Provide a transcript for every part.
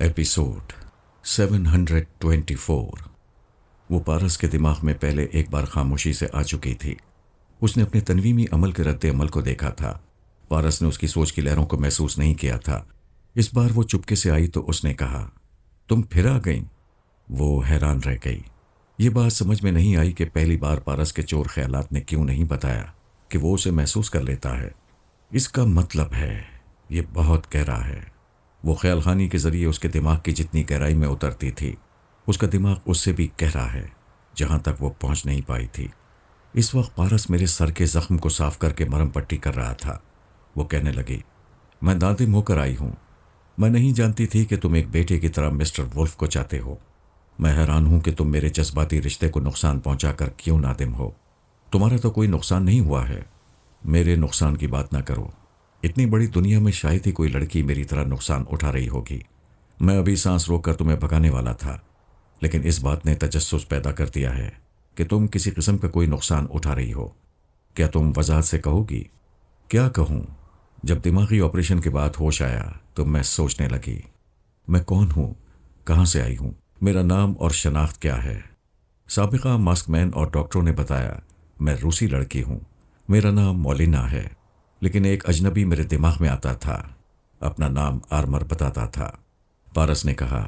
Episode 724। वो पारस के दिमाग में पहले एक बार खामोशी से आ चुकी थी। उसने अपने तनवीमी अमल के रद्द अमल को देखा था। पारस ने उसकी सोच की लहरों को महसूस नहीं किया था। इस बार वो चुपके से आई तो उसने कहा, तुम फिर आ गई। वो हैरान रह गई। ये बात समझ में नहीं आई कि पहली बार पारस के चोर ख्यालात ने क्यों नहीं बताया कि वो उसे महसूस कर लेता है। इसका मतलब है ये बहुत गहरा है। वो ख्याल खानी के जरिए उसके दिमाग की जितनी गहराई में उतरती थी, उसका दिमाग उससे भी गहरा है, जहां तक वो पहुंच नहीं पाई थी। इस वक्त पारस मेरे सर के जख्म को साफ करके मरहम पट्टी कर रहा था। वो कहने लगी, मैं नादिम होकर आई हूं। मैं नहीं जानती थी कि तुम एक बेटे की तरह मिस्टर वुल्फ को चाहते हो। मैं हैरान हूं कि तुम मेरे जज्बाती रिश्ते को नुकसान पहुंचाकर क्यों नादिम हो। तुम्हारा तो कोई नुकसान नहीं हुआ है। मेरे नुकसान की बात ना करो। इतनी बड़ी दुनिया में शायद ही कोई लड़की मेरी तरह नुकसान उठा रही होगी। मैं अभी सांस रोककर तुम्हें भगाने वाला था, लेकिन इस बात ने तजस्सुस पैदा कर दिया है कि तुम किसी किस्म का कोई नुकसान उठा रही हो। क्या तुम वजाहत से कहोगी? क्या कहूँ? जब दिमागी ऑपरेशन के बाद होश आया तो मैं सोचने लगी, मैं कौन हूँ, कहाँ से आई हूँ, मेरा नाम और शनाख्त क्या है। साबिका मास्कमैन और डॉक्टरों ने बताया मैं रूसी लड़की हूँ। मेरा नाम मौलिना है, लेकिन एक अजनबी मेरे दिमाग में आता था। अपना नाम आर्मर बताता था। पारस ने कहा,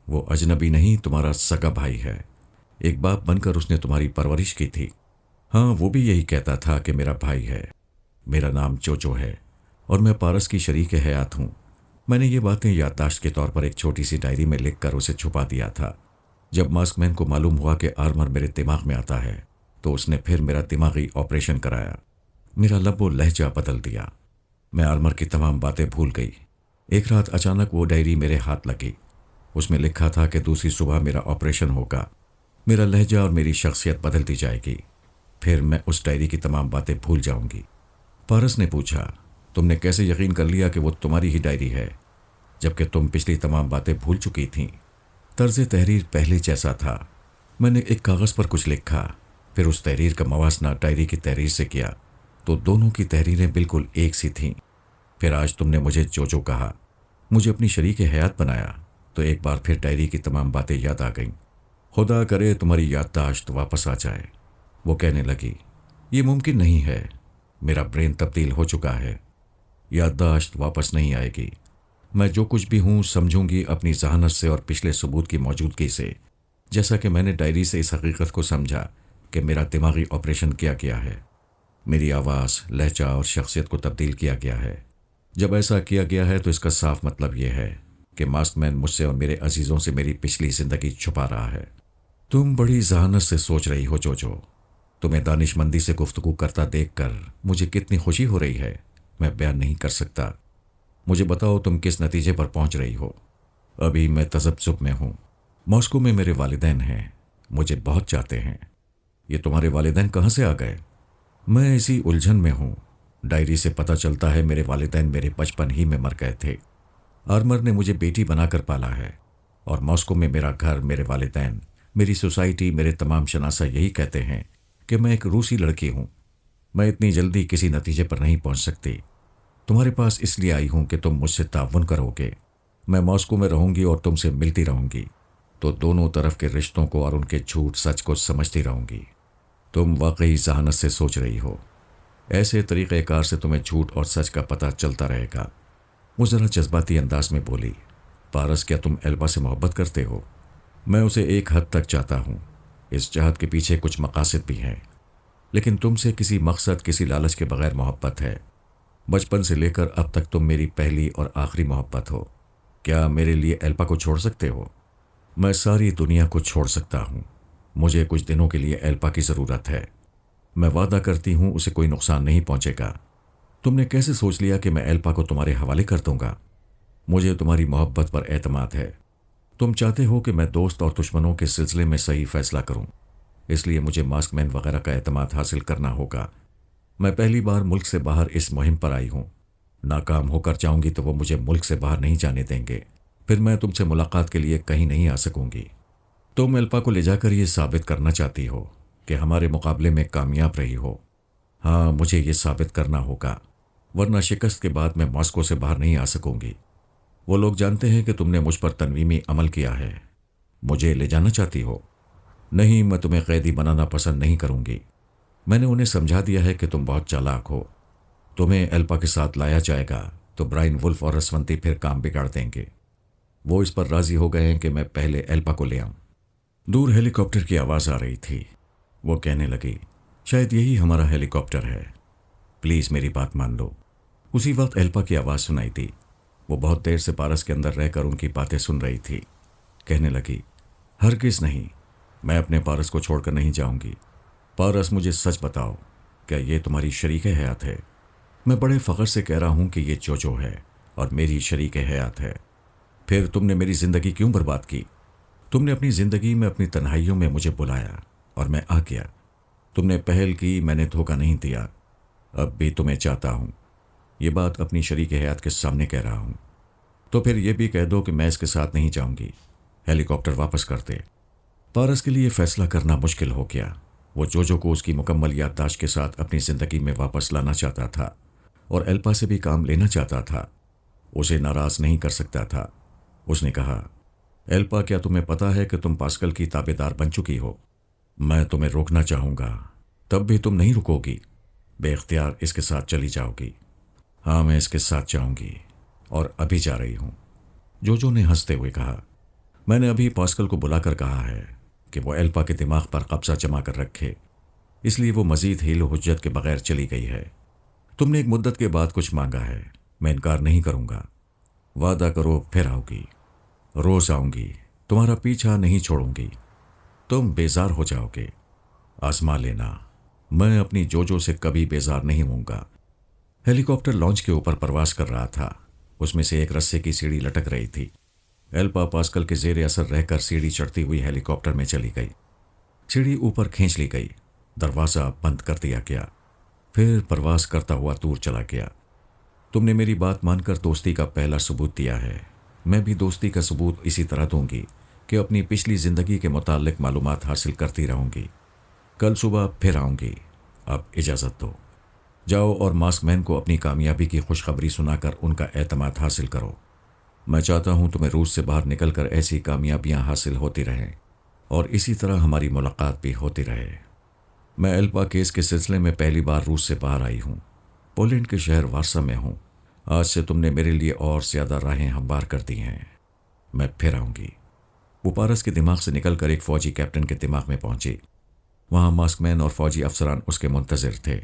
वो अजनबी नहीं, तुम्हारा सगा भाई है। एक बाप बनकर उसने तुम्हारी परवरिश की थी। हाँ, वो भी यही कहता था कि मेरा भाई है। मेरा नाम चोचो है और मैं पारस की शरीक हयात हूँ। मैंने ये बातें याददाश्त के तौर पर एक छोटी सी डायरी में लिखकर उसे छुपा दिया था। जब मास्कमैन को मालूम हुआ कि आर्मर मेरे दिमाग में आता है तो उसने फिर मेरा दिमागी ऑपरेशन कराया। मेरा लबो लहजा बदल दिया। मैं आर्मर की तमाम बातें भूल गई। एक रात अचानक वो डायरी मेरे हाथ लगी। उसमें लिखा था कि दूसरी सुबह मेरा ऑपरेशन होगा। मेरा लहजा और मेरी शख्सियत बदलती जाएगी। फिर मैं उस डायरी की तमाम बातें भूल जाऊंगी। पारस ने पूछा, तुमने कैसे यकीन कर लिया कि वो तुम्हारी ही डायरी है, जबकि तुम पिछली तमाम बातें भूल चुकी थीं? तर्ज तहरीर पहले जैसा था। मैंने एक कागज़ पर कुछ लिखा, फिर उस तहरीर का मवासना डायरी की तहरीर से किया तो दोनों की तहरीरें बिल्कुल एक सी थीं। फिर आज तुमने मुझे जो कहा, मुझे अपनी शरीक हयात बनाया, तो एक बार फिर डायरी की तमाम बातें याद आ गईं। खुदा करे तुम्हारी याददाश्त वापस आ जाए। वो कहने लगी, ये मुमकिन नहीं है। मेरा ब्रेन तब्दील हो चुका है। याददाश्त वापस नहीं आएगी। मैं जो कुछ भी हूँ समझूंगी अपनी जहानत से और पिछले सबूत की मौजूदगी से, जैसा कि मैंने डायरी से इस हकीकत को समझा कि मेरा दिमागी ऑपरेशन किया गया है। मेरी आवाज़, लहजा और शख्सियत को तब्दील किया गया है। जब ऐसा किया गया है तो इसका साफ मतलब यह है कि मास्कमैन मुझसे और मेरे अजीज़ों से मेरी पिछली ज़िंदगी छुपा रहा है। तुम बड़ी जहानत से सोच रही हो जोजो। तुम्हें दानिशमंदी से गुफ्तगू करता देखकर मुझे कितनी खुशी हो रही है, मैं बयान नहीं कर सकता। मुझे बताओ तुम किस नतीजे पर पहुंच रही हो। अभी मैं तजब्जुब में हूँ। मॉस्को में मेरे वालिदैन हैं, मुझे बहुत चाहते हैं। ये तुम्हारे वालिदैन कहाँ से आ गए? मैं इसी उलझन में हूँ। डायरी से पता चलता है मेरे वालिदैन मेरे बचपन ही में मर गए थे। आर्मर ने मुझे बेटी बनाकर पाला है और मॉस्को में मेरा घर, मेरे वालिदैन, मेरी सोसाइटी, मेरे तमाम शनासा यही कहते हैं कि मैं एक रूसी लड़की हूँ। मैं इतनी जल्दी किसी नतीजे पर नहीं पहुँच सकती। तुम्हारे पास इसलिए आई हूँ कि तुम मुझसे ताउन करोगे। मैं मॉस्को में रहूँगी और तुमसे मिलती रहूँगी, तो दोनों तरफ के रिश्तों को और उनके झूठ सच को समझती रहूँगी। तुम वाकई जहानत से सोच रही हो। ऐसे तरीक़ेकार से तुम्हें झूठ और सच का पता चलता रहेगा। वो ज़रा जज्बाती अंदाज में बोली, पारस, क्या तुम एल्बा से मोहब्बत करते हो? मैं उसे एक हद तक चाहता हूँ। इस चाहत के पीछे कुछ मकासद भी हैं, लेकिन तुमसे किसी मकसद, किसी लालच के बगैर मोहब्बत है। बचपन से लेकर अब तक तुम मेरी पहली और आखिरी मोहब्बत हो। क्या मेरे लिए एल्बा को छोड़ सकते हो? मैं सारी दुनिया को छोड़ सकता हूँ। मुझे कुछ दिनों के लिए एल्बा की ज़रूरत है। मैं वादा करती हूँ उसे कोई नुकसान नहीं पहुँचेगा। तुमने कैसे सोच लिया कि मैं एल्बा को तुम्हारे हवाले कर दूंगा? मुझे तुम्हारी मोहब्बत पर एतमाद है। तुम चाहते हो कि मैं दोस्त और दुश्मनों के सिलसिले में सही फैसला करूं, इसलिए मुझे मास्कमैन वगैरह का एतमाद हासिल करना होगा। मैं पहली बार मुल्क से बाहर इस मुहिम पर आई हूँ। नाकाम होकर जाऊंगी तो वो मुझे मुल्क से बाहर नहीं जाने देंगे। फिर मैं तुमसे मुलाकात के लिए कहीं नहीं आ सकूंगी। तुम एल्पा को ले जाकर ये साबित करना चाहती हो कि हमारे मुकाबले में कामयाब रही हो। हाँ, मुझे ये साबित करना होगा, वरना शिकस्त के बाद मैं मॉस्को से बाहर नहीं आ सकूंगी। वो लोग जानते हैं कि तुमने मुझ पर तनवीमी अमल किया है। मुझे ले जाना चाहती हो? नहीं, मैं तुम्हें कैदी बनाना पसंद नहीं करूंगी। मैंने उन्हें समझा दिया है कि तुम बहुत चालाक हो। तुम्हें एल्पा के साथ लाया जाएगा तो ब्राइन वुल्फ और रसवंती फिर काम बिगाड़ देंगे। वो इस पर राजी हो गए हैं कि मैं पहले एल्पा को ले आऊं। दूर हेलीकॉप्टर की आवाज़ आ रही थी। वो कहने लगी, शायद यही हमारा हेलीकॉप्टर है। प्लीज़ मेरी बात मान लो। उसी वक्त एल्पा की आवाज़ सुनाई दी। वो बहुत देर से पारस के अंदर रहकर उनकी बातें सुन रही थी। कहने लगी, हरगिज़ नहीं, मैं अपने पारस को छोड़कर नहीं जाऊंगी। पारस, मुझे सच बताओ, क्या ये तुम्हारी शरीक हयात है? मैं बड़े फ़ख्र से कह रहा हूं कि ये जोजो है और मेरी शरीक हयात है। फिर तुमने मेरी ज़िंदगी क्यों बर्बाद की? तुमने अपनी ज़िंदगी में अपनी तन्हाइयों में मुझे बुलाया और मैं आ गया। तुमने पहल की, मैंने धोखा नहीं दिया। अब भी तुम्हें चाहता हूँ। ये बात अपनी शरीक हयात के सामने कह रहा हूँ। तो फिर यह भी कह दो कि मैं इसके साथ नहीं जाऊंगी। हेलीकॉप्टर वापस कर दे। पारस के लिए फैसला करना मुश्किल हो गया। वो जोजो को उसकी मुकम्मल याददाश्त के साथ अपनी ज़िंदगी में वापस लाना चाहता था और एल्पा से भी काम लेना चाहता था। उसे नाराज़ नहीं कर सकता था। उसने कहा, एल्पा, क्या तुम्हें पता है कि तुम पास्कल की ताबेदार बन चुकी हो? मैं तुम्हें रोकना चाहूँगा, तब भी तुम नहीं रुकोगी। बेख्तियार इसके साथ चली जाओगी। हाँ, मैं इसके साथ जाऊँगी और अभी जा रही हूँ। जोजो ने हंसते हुए कहा, मैंने अभी पास्कल को बुलाकर कहा है कि वो एल्पा के दिमाग पर कब्जा जमा कर रखे, इसलिए वो मजीद हील हुज्जत के बगैर चली गई है। तुमने एक मुद्दत के बाद कुछ मांगा है, मैं इनकार नहीं करूँगा। वादा करो फिर आओगी। रोज़ आऊँगी, तुम्हारा पीछा नहीं छोड़ूंगी। तुम बेजार हो जाओगे। आजमा लेना, मैं अपनी जोजो से कभी बेजार नहीं होऊंगा। हेलीकॉप्टर लॉन्च के ऊपर परवास कर रहा था। उसमें से एक रस्से की सीढ़ी लटक रही थी। एल्पा पास्कल के जेर असर रहकर सीढ़ी चढ़ती हुई हेलीकॉप्टर में चली गई। सीढ़ी ऊपर खींच ली गई। दरवाज़ा बंद कर दिया गया। फिर परवास करता हुआ दूर चला गया। तुमने मेरी बात मानकर दोस्ती का पहला सबूत दिया है। मैं भी दोस्ती का सबूत इसी तरह दूंगी कि अपनी पिछली ज़िंदगी के मुतालिक मालूमात हासिल करती रहूंगी। कल सुबह फिर आऊँगी। अब इजाज़त दो। जाओ और मास्कमैन को अपनी कामयाबी की खुशखबरी सुनाकर उनका एतमाद हासिल करो। मैं चाहता हूँ तुम्हें रूस से बाहर निकलकर ऐसी कामयाबियाँ हासिल होती रहें और इसी तरह हमारी मुलाकात भी होती रहे। मैं एल्पा केस के सिलसिले में पहली बार रूस से बाहर आई हूँ। पोलैंड के शहर वार्सा में हूँ। आज से तुमने मेरे लिए और ज़्यादा राहें हमवार कर दी हैं। मैं फिर आऊँगी। वो पारस के दिमाग से निकलकर एक फ़ौजी कैप्टन के दिमाग में पहुँची। वहाँ मास्कमैन और फ़ौजी अफसरान उसके मुंतज़िर थे।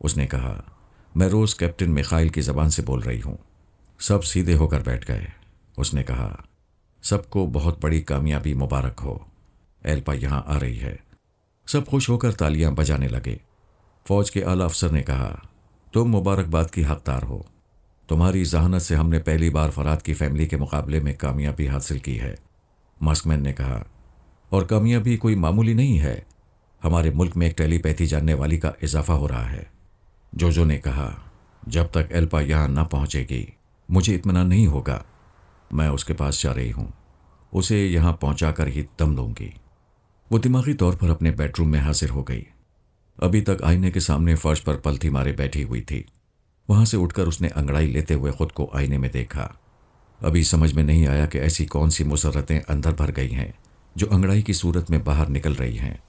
उसने कहा, मैं रोज़ कैप्टन मिखाइल की ज़बान से बोल रही हूँ। सब सीधे होकर बैठ गए। उसने कहा, सबको बहुत बड़ी कामयाबी मुबारक हो। एल्पा यहाँ आ रही है। सब खुश होकर तालियां बजाने लगे। फौज के आला अफसर ने कहा, तुम मुबारकबाद की हकदार हो। तुम्हारी जहानत से हमने पहली बार फराद की फैमिली के मुकाबले में कामयाबी हासिल की है। मास्कमैन ने कहा, और कामयाबी कोई मामूली नहीं है। हमारे मुल्क में एक टेलीपैथी जानने वाली का इजाफा हो रहा है। जोजो ने कहा, जब तक एल्पा यहाँ न पहुँचेगी मुझे इत्मीनान नहीं होगा। मैं उसके पास जा रही हूँ। उसे यहाँ पहुँचाकर ही दम लूँगी। वो दिमागी तौर पर अपने बेडरूम में हाजिर हो गई। अभी तक आईने के सामने फर्श पर पलथी मारे बैठी हुई थी। वहाँ से उठकर उसने अंगड़ाई लेते हुए खुद को आईने में देखा। अभी समझ में नहीं आया कि ऐसी कौन सी मुसर्रतें अंदर भर गई हैं जो अंगड़ाई की सूरत में बाहर निकल रही हैं।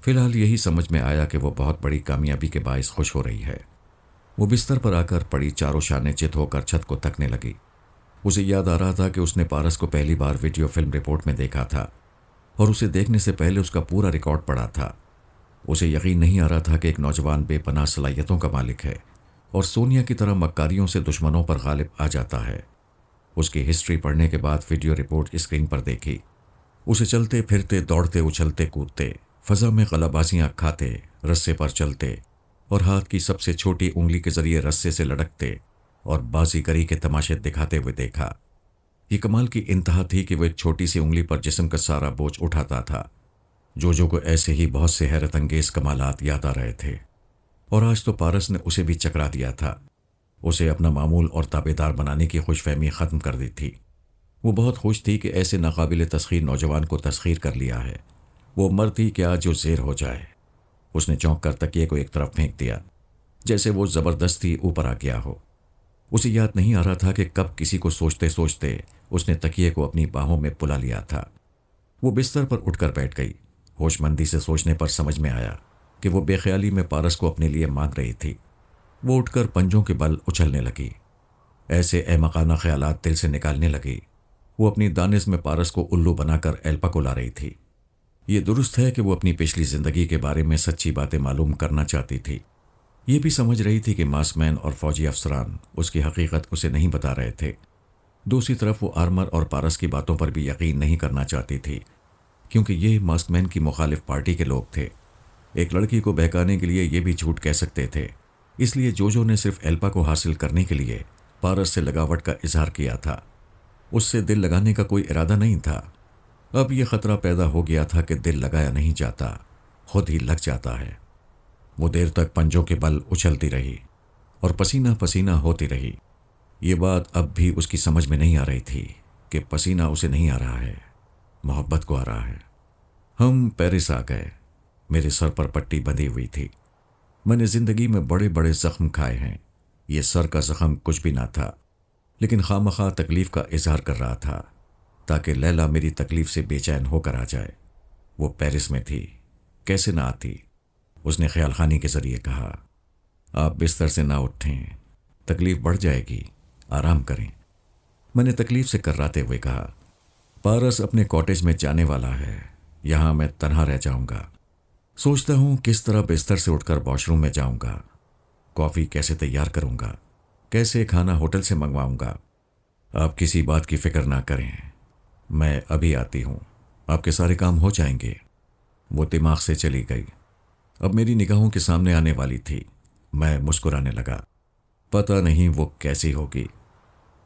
फिलहाल यही समझ में आया कि वो बहुत बड़ी कामयाबी के बायस खुश हो रही है। वो बिस्तर पर आकर पड़ी चारों शाने चित होकर छत को तकने लगी। उसे याद आ रहा था कि उसने पारस को पहली बार वीडियो फिल्म रिपोर्ट में देखा था और उसे देखने से पहले उसका पूरा रिकॉर्ड पड़ा था। उसे यकीन नहीं आ रहा था कि एक नौजवान बेपनाह सलाहियतों का मालिक है और सोनिया की तरह मक्कारियों से दुश्मनों पर गालिब आ जाता है। उसकी हिस्ट्री पढ़ने के बाद वीडियो रिपोर्ट स्क्रीन पर देखी। उसे चलते फिरते, दौड़ते, उछलते कूदते, फजा में कलाबाजियाँ खाते, रस्से पर चलते और हाथ की सबसे छोटी उंगली के जरिए रस्से से लटकते और बाजीगरी के तमाशे दिखाते हुए देखा। ये कमाल की इंतहा थी कि वो एक छोटी सी उंगली पर जिस्म का सारा बोझ उठाता था। जोजो को ऐसे ही बहुत से हैरत अंगेज कमालात याद आ रहे थे और आज तो पारस ने उसे भी चकरा दिया था। उसे अपना मामूल और ताबेदार बनाने की खुशफहमी ख़त्म कर दी थी। वो बहुत खुश थी कि ऐसे नाकाबिल तस्खीर नौजवान को तस्खीर कर लिया है। वो मर्द ही क्या जो ज़ेर हो जाए। उसने चौंक कर तकिए को एक तरफ फेंक दिया, जैसे वो ज़बरदस्ती ऊपर आ गया हो। उसे याद नहीं आ रहा था कि कब किसी को सोचते सोचते उसने तकिए को अपनी बाहों में बुला लिया था। वो बिस्तर पर उठकर बैठ गई। होशमंदी से सोचने पर समझ में आया कि वो बेख्याली में पारस को अपने लिए मांग रही थी। वो उठकर पंजों के बल उछलने लगी। ऐसे अहमकाना ख्यालात दिल से निकालने लगी। वो अपनी दानिश में पारस को उल्लू बनाकर एल्पा को ला रही थी। ये दुरुस्त है कि वो अपनी पिछली जिंदगी के बारे में सच्ची बातें मालूम करना चाहती थी। ये भी समझ रही थी कि मासमैन और फौजी अफसरान उसकी हकीकत उसे नहीं बता रहे थे। दूसरी तरफ वो आर्मर और पारस की बातों पर भी यकीन नहीं करना चाहती थी, क्योंकि ये मास्कमैन की मुखालिफ पार्टी के लोग थे। एक लड़की को बहकाने के लिए ये भी झूठ कह सकते थे। इसलिए जोजो ने सिर्फ एल्पा को हासिल करने के लिए पारस से लगावट का इजहार किया था। उससे दिल लगाने का कोई इरादा नहीं था। अब यह खतरा पैदा हो गया था कि दिल लगाया नहीं जाता, खुद ही लग जाता है। वो देर तक पंजों के बल उछलती रही और पसीना पसीना होती रही। ये बात अब भी उसकी समझ में नहीं आ रही थी कि पसीना उसे नहीं आ रहा है, मोहब्बत को आ रहा है। हम पेरिस आ गए। मेरे सर पर पट्टी बंधी हुई थी। मैंने जिंदगी में बड़े बड़े जख्म खाए हैं। ये सर का जख्म कुछ भी ना था, लेकिन खामखा तकलीफ का इजहार कर रहा था ताकि लैला मेरी तकलीफ से बेचैन होकर आ जाए। वो पेरिस में थी, कैसे ना आती। उसने ख्याल खानी के जरिए कहा, आप बिस्तर से ना उठें, तकलीफ बढ़ जाएगी, आराम करें। मैंने तकलीफ से कर्राते हुए कहा, पारस अपने कॉटेज में जाने वाला है, यहां मैं तन्हा रह जाऊंगा। सोचता हूं किस तरह बिस्तर से उठकर वॉशरूम में जाऊंगा, कॉफ़ी कैसे तैयार करूंगा, कैसे खाना होटल से मंगवाऊंगा। आप किसी बात की फिक्र ना करें, मैं अभी आती हूं, आपके सारे काम हो जाएंगे। वो दिमाग से चली गई। अब मेरी निगाहों के सामने आने वाली थी। मैं मुस्कुराने लगा। पता नहीं वो कैसी होगी।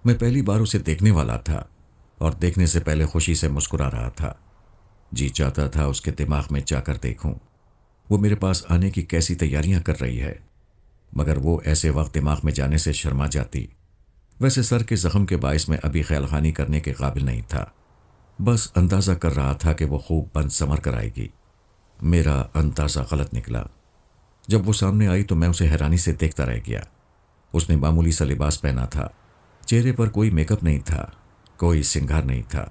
मैं पहली बार उसे देखने वाला था और देखने से पहले खुशी से मुस्कुरा रहा था। जी चाहता था उसके दिमाग में जाकर देखूं वो मेरे पास आने की कैसी तैयारियां कर रही है, मगर वो ऐसे वक्त दिमाग में जाने से शर्मा जाती। वैसे सर के जख्म के बायस में अभी ख्यालखानी करने के काबिल नहीं था। बस अंदाज़ा कर रहा था कि वो खूब बंद संवर कर आएगी। मेरा अंदाज़ा गलत निकला। जब वो सामने आई तो मैं उसे हैरानी से देखता रह गया। उसने मामूली सा लिबास पहना था। चेहरे पर कोई मेकअप नहीं था, कोई सिंगार नहीं था।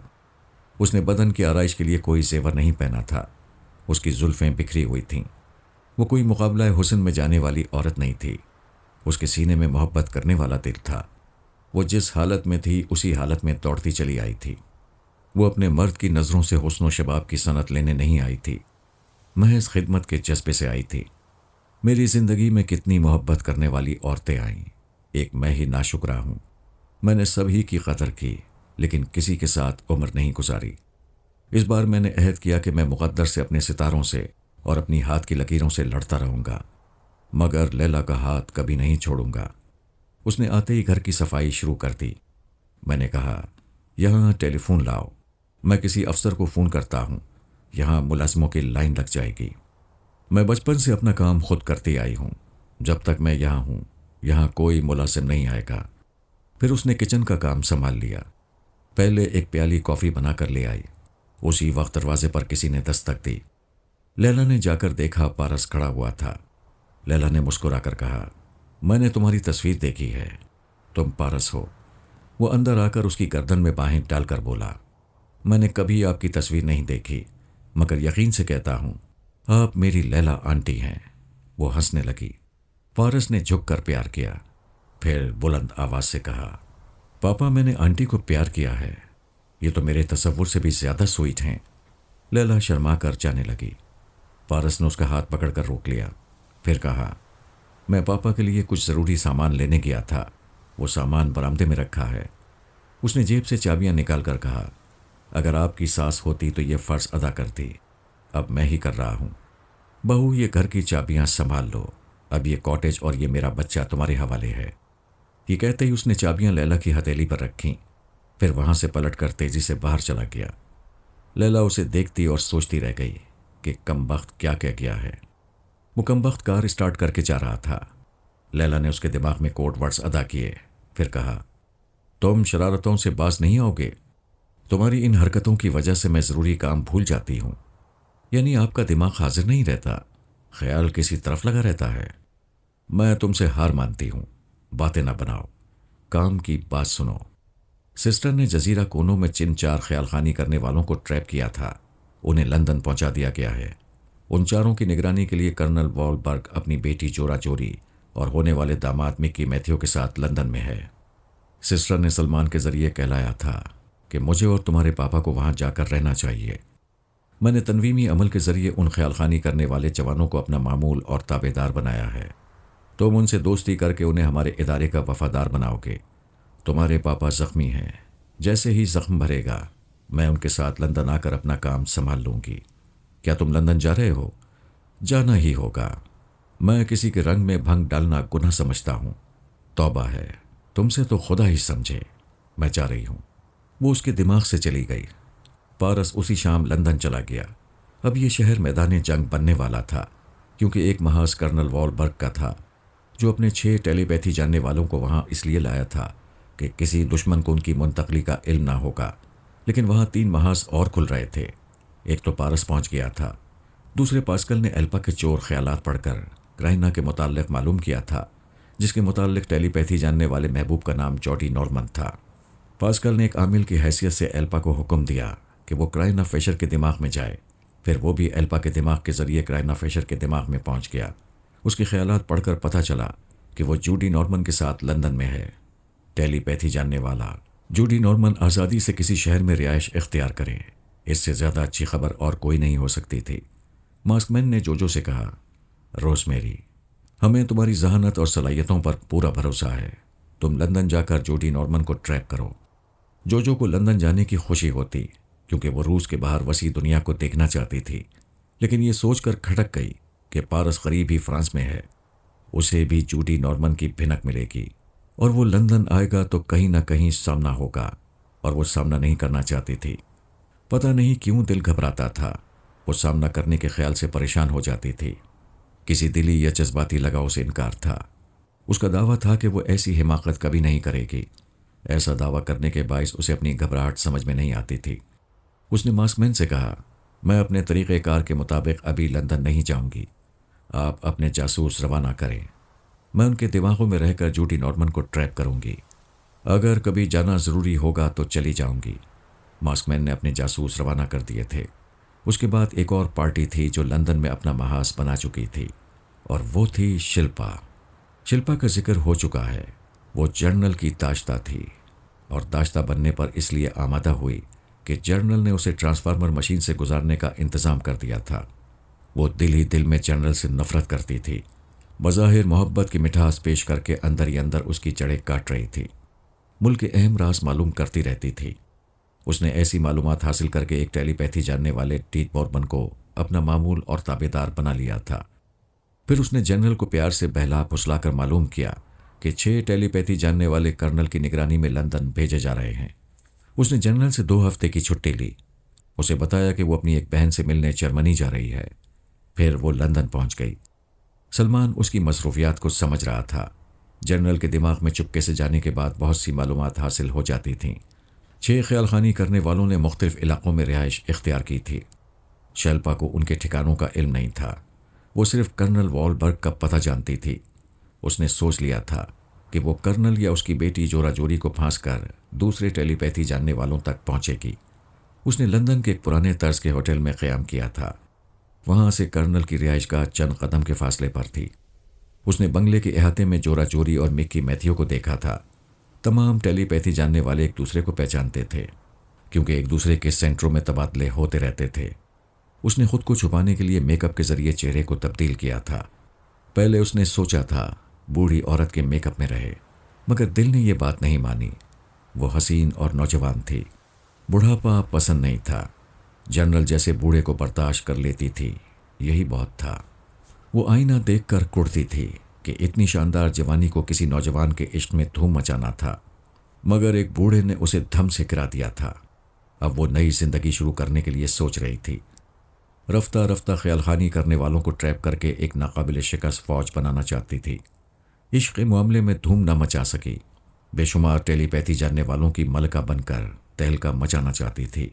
उसने बदन की आराइश के लिए कोई जेवर नहीं पहना था। उसकी जुल्फ़ें बिखरी हुई थीं। वो कोई मुकाबला हुस्न में जाने वाली औरत नहीं थी। उसके सीने में मोहब्बत करने वाला दिल था। वो जिस हालत में थी उसी हालत में दौड़ती चली आई थी। वो अपने मर्द की नज़रों से हुस्न व शबाब की सनत लेने नहीं आई थी, महज खिदमत के जज्बे से आई थी। मेरी ज़िंदगी में कितनी मोहब्बत करने वाली औरतें आईं, एक मैं ही नाशुक्रा हूँ। मैंने सभी की कदर की, लेकिन किसी के साथ उम्र नहीं गुजारी। इस बार मैंने अहद किया कि मैं मुक़द्दर से, अपने सितारों से और अपनी हाथ की लकीरों से लड़ता रहूँगा, मगर लैला का हाथ कभी नहीं छोड़ूंगा। उसने आते ही घर की सफाई शुरू कर दी। मैंने कहा, यहाँ टेलीफोन लाओ, मैं किसी अफसर को फ़ोन करता हूँ, यहाँ मुलाजमों की लाइन लग जाएगी। मैं बचपन से अपना काम खुद करती आई हूँ। जब तक मैं यहाँ हूँ, यहाँ कोई मुलाजिम नहीं आएगा। फिर उसने किचन का काम संभाल लिया। पहले एक प्याली कॉफ़ी बनाकर ले आई। उसी वक्त दरवाजे पर किसी ने दस्तक दी। लैला ने जाकर देखा, पारस खड़ा हुआ था। लैला ने मुस्कुराकर कहा, मैंने तुम्हारी तस्वीर देखी है, तुम पारस हो। वो अंदर आकर उसकी गर्दन में बाहें डालकर बोला, मैंने कभी आपकी तस्वीर नहीं देखी, मगर यकीन से कहता हूँ आप मेरी लैला आंटी हैं। वो हंसने लगी। पारस ने झुककर प्यार किया, फिर बुलंद आवाज से कहा, पापा मैंने आंटी को प्यार किया है, ये तो मेरे तसव्वुर से भी ज्यादा स्वीट हैं। लैला शर्मा कर जाने लगी। पारस ने उसका हाथ पकड़कर रोक लिया, फिर कहा, मैं पापा के लिए कुछ ज़रूरी सामान लेने गया था, वो सामान बरामदे में रखा है। उसने जेब से चाबियां निकाल कर कहा, अगर आपकी सास होती तो ये फ़र्ज़ अदा करती, अब मैं ही कर रहा हूँ। बहू, ये घर की चाबियां संभाल लो, अब ये कॉटेज और ये मेरा बच्चा तुम्हारे हवाले है। ये कहते ही उसने चाबियां लैला की हथेली पर रखीं, फिर वहाँ से पलटकर तेज़ी से बाहर चला गया। लैला उसे देखती और सोचती रह गई कि कमबख्त क्या कह गया है। वो कमबख्त कार स्टार्ट करके जा रहा था। लैला ने उसके दिमाग में कोड वर्ड्स अदा किए, फिर कहा, तुम शरारतों से बाज नहीं आओगे। तुम्हारी इन हरकतों की वजह से मैं ज़रूरी काम भूल जाती हूँ। यानी आपका दिमाग हाजिर नहीं रहता, ख्याल किसी तरफ लगा रहता है। मैं तुमसे हार मानती हूँ, बातें ना बनाओ। काम की बात सुनो। सिस्टर ने जजीरा कोनों में जिन 4 ख्यालखानी करने वालों को ट्रैप किया था उन्हें लंदन पहुंचा दिया गया है। उन चारों की निगरानी के लिए कर्नल वॉलबर्ग अपनी बेटी जोरा जोरी और होने वाले दामाद मिक्की मैथ्यू के साथ लंदन में है। सिस्टर ने सलमान के जरिए कहलाया था कि मुझे और तुम्हारे पापा को वहां जाकर रहना चाहिए। मैंने तनवीमी अमल के जरिए उन ख्यालखानी करने वाले जवानों को अपना मामूल और ताबेदार बनाया है। तुम उनसे दोस्ती करके उन्हें हमारे इदारे का वफादार बनाओगे। तुम्हारे पापा जख्मी हैं, जैसे ही जख्म भरेगा मैं उनके साथ लंदन आकर अपना काम संभाल लूंगी। क्या तुम लंदन जा रहे हो? जाना ही होगा। मैं किसी के रंग में भंग डालना गुनाह समझता हूं। तौबा है, तुमसे तो खुदा ही समझे। मैं जा रही हूं। वो उसके दिमाग से चली गई। पारस उसी शाम लंदन चला गया। अब ये शहर मैदान जंग बनने वाला था, क्योंकि एक महाज कर्नल वॉलबर्ग का था जो अपने 6 टेलीपैथी जानने वालों को वहां इसलिए लाया था कि किसी दुश्मन को उनकी मुंतकली का इल्म ना होगा। लेकिन वहां 3 महाज और खुल रहे थे। एक तो पारस पहुंच गया था, दूसरे पास्कल ने एल्पा के चोर ख्यालात पढ़कर क्राइना के मुताल्लिक मालूम किया था, जिसके मुताल्लिक टेलीपैथी जानने वाले महबूब का नाम जॉडी नॉर्मन था। पास्कल ने एक आमिल की हैसियत से एल्पा को हुक्म दिया कि वो क्राइना फिशर के दिमाग में जाए। फिर वो भी एल्पा के दिमाग के जरिए क्राइना फिशर के दिमाग में पहुंच गया। उसके ख्यालात पढ़कर पता चला कि वो जूडी नॉर्मन के साथ लंदन में है। टेलीपैथी जानने वाला जूडी नॉर्मन आज़ादी से किसी शहर में रिहाइश इख्तियार करे, इससे ज़्यादा अच्छी खबर और कोई नहीं हो सकती थी। मास्कमैन ने जोजो से कहा, रोज़मेरी, हमें तुम्हारी जहानत और सलाहियतों पर पूरा भरोसा है। तुम लंदन जाकर जूडी नॉर्मन को ट्रैप करो। जोजो को लंदन जाने की खुशी होती, क्योंकि वो रूस के बाहर वसी दुनिया को देखना चाहती थी। लेकिन ये सोचकर खटक गई कि पारस करीब ही फ्रांस में है, उसे भी जूडी नॉर्मन की भिनक मिलेगी और वो लंदन आएगा तो कहीं ना कहीं सामना होगा, और वो सामना नहीं करना चाहती थी। पता नहीं क्यों दिल घबराता था। वो सामना करने के ख्याल से परेशान हो जाती थी। किसी दिली या जज्बाती लगाव से इनकार था। उसका दावा था कि वो ऐसी हिमाकत कभी नहीं करेगी। ऐसा दावा करने के बायस उसे अपनी घबराहट समझ में नहीं आती थी। उसने मास्कमैन से कहा, मैं अपने तरीक़ेकार के मुताबिक अभी लंदन नहीं जाऊंगी। आप अपने जासूस रवाना करें। मैं उनके दिमागों में रहकर जूडी नॉर्मन को ट्रैप करूंगी। अगर कभी जाना ज़रूरी होगा तो चली जाऊंगी। मास्कमैन ने अपने जासूस रवाना कर दिए थे। उसके बाद एक और पार्टी थी जो लंदन में अपना महाज बना चुकी थी, और वो थी शिल्पा। शिल्पा का जिक्र हो चुका है। वो जर्नल की दाश्ता थी, और दाश्ता बनने पर इसलिए आमादा हुई कि जर्नल ने उसे ट्रांसफार्मर मशीन से गुजारने का इंतज़ाम कर दिया था। वो दिल ही दिल में जनरल से नफरत करती थी। बज़ाहिर मोहब्बत की मिठास पेश करके अंदर ही अंदर उसकी जड़ें काट रही थी। मुल्क के अहम राज मालूम करती रहती थी। उसने ऐसी मालूमात हासिल करके एक टेलीपैथी जानने वाले टीट बॉर्बन को अपना मामूल और ताबेदार बना लिया था। फिर उसने जनरल को प्यार से बहला फुसलाकर मालूम किया कि 6 टेलीपैथी जानने वाले कर्नल की निगरानी में लंदन भेजे जा रहे हैं। उसने जनरल से 2 हफ्ते की छुट्टी ली। उसे बताया कि वो अपनी एक बहन से मिलने जर्मनी जा रही है। फिर वो लंदन पहुंच गई। सलमान उसकी मसरूफियात को समझ रहा था। जनरल के दिमाग में चुपके से जाने के बाद बहुत सी मालूमात हासिल हो जाती थीं। 6 ख्यालखानी करने वालों ने मुख्तलिफ इलाकों में रिहाइश इख्तियार की थी। शैल्पा को उनके ठिकानों का इल्म नहीं था। वो सिर्फ कर्नल वॉलबर्ग का पता जानती थी। उसने सोच लिया था कि वो कर्नल या उसकी बेटी जोरा जोरी को फांस कर दूसरे टेलीपैथी जानने वालों तक पहुंचेगी। उसने लंदन के एक पुराने तर्ज के होटल में क़याम किया था। वहां से कर्नल की रिहाइशगाह चंद कदम के फासले पर थी। उसने बंगले के अहाते में जोरा जोरी और मिक्की मैथ्यू को देखा था। तमाम टेलीपैथी जानने वाले एक दूसरे को पहचानते थे, क्योंकि एक दूसरे के सेंटरों में तबादले होते रहते थे। उसने खुद को छुपाने के लिए मेकअप के जरिए चेहरे को तब्दील किया था। पहले उसने सोचा था बूढ़ी औरत के मेकअप में रहे, मगर दिल ने यह बात नहीं मानी। वो हसीन और नौजवान थी। बुढ़ापा पसंद नहीं था। जनरल जैसे बूढ़े को बर्दाश्त कर लेती थी, यही बहुत था। वो आईना देखकर कुढ़ती थी कि इतनी शानदार जवानी को किसी नौजवान के इश्क में धूम मचाना था, मगर एक बूढ़े ने उसे धम से गिरा दिया था। अब वो नई जिंदगी शुरू करने के लिए सोच रही थी। रफ्ता रफ्ता ख्यालखानी करने वालों को ट्रैप करके एक नाकाबिल शिकस्त फौज बनाना चाहती थी। इश्क के मामले में धूम न मचा सकी। बेशुमार टेलीपैथी जानने वालों की मलका बनकर तहलका मचाना चाहती थी।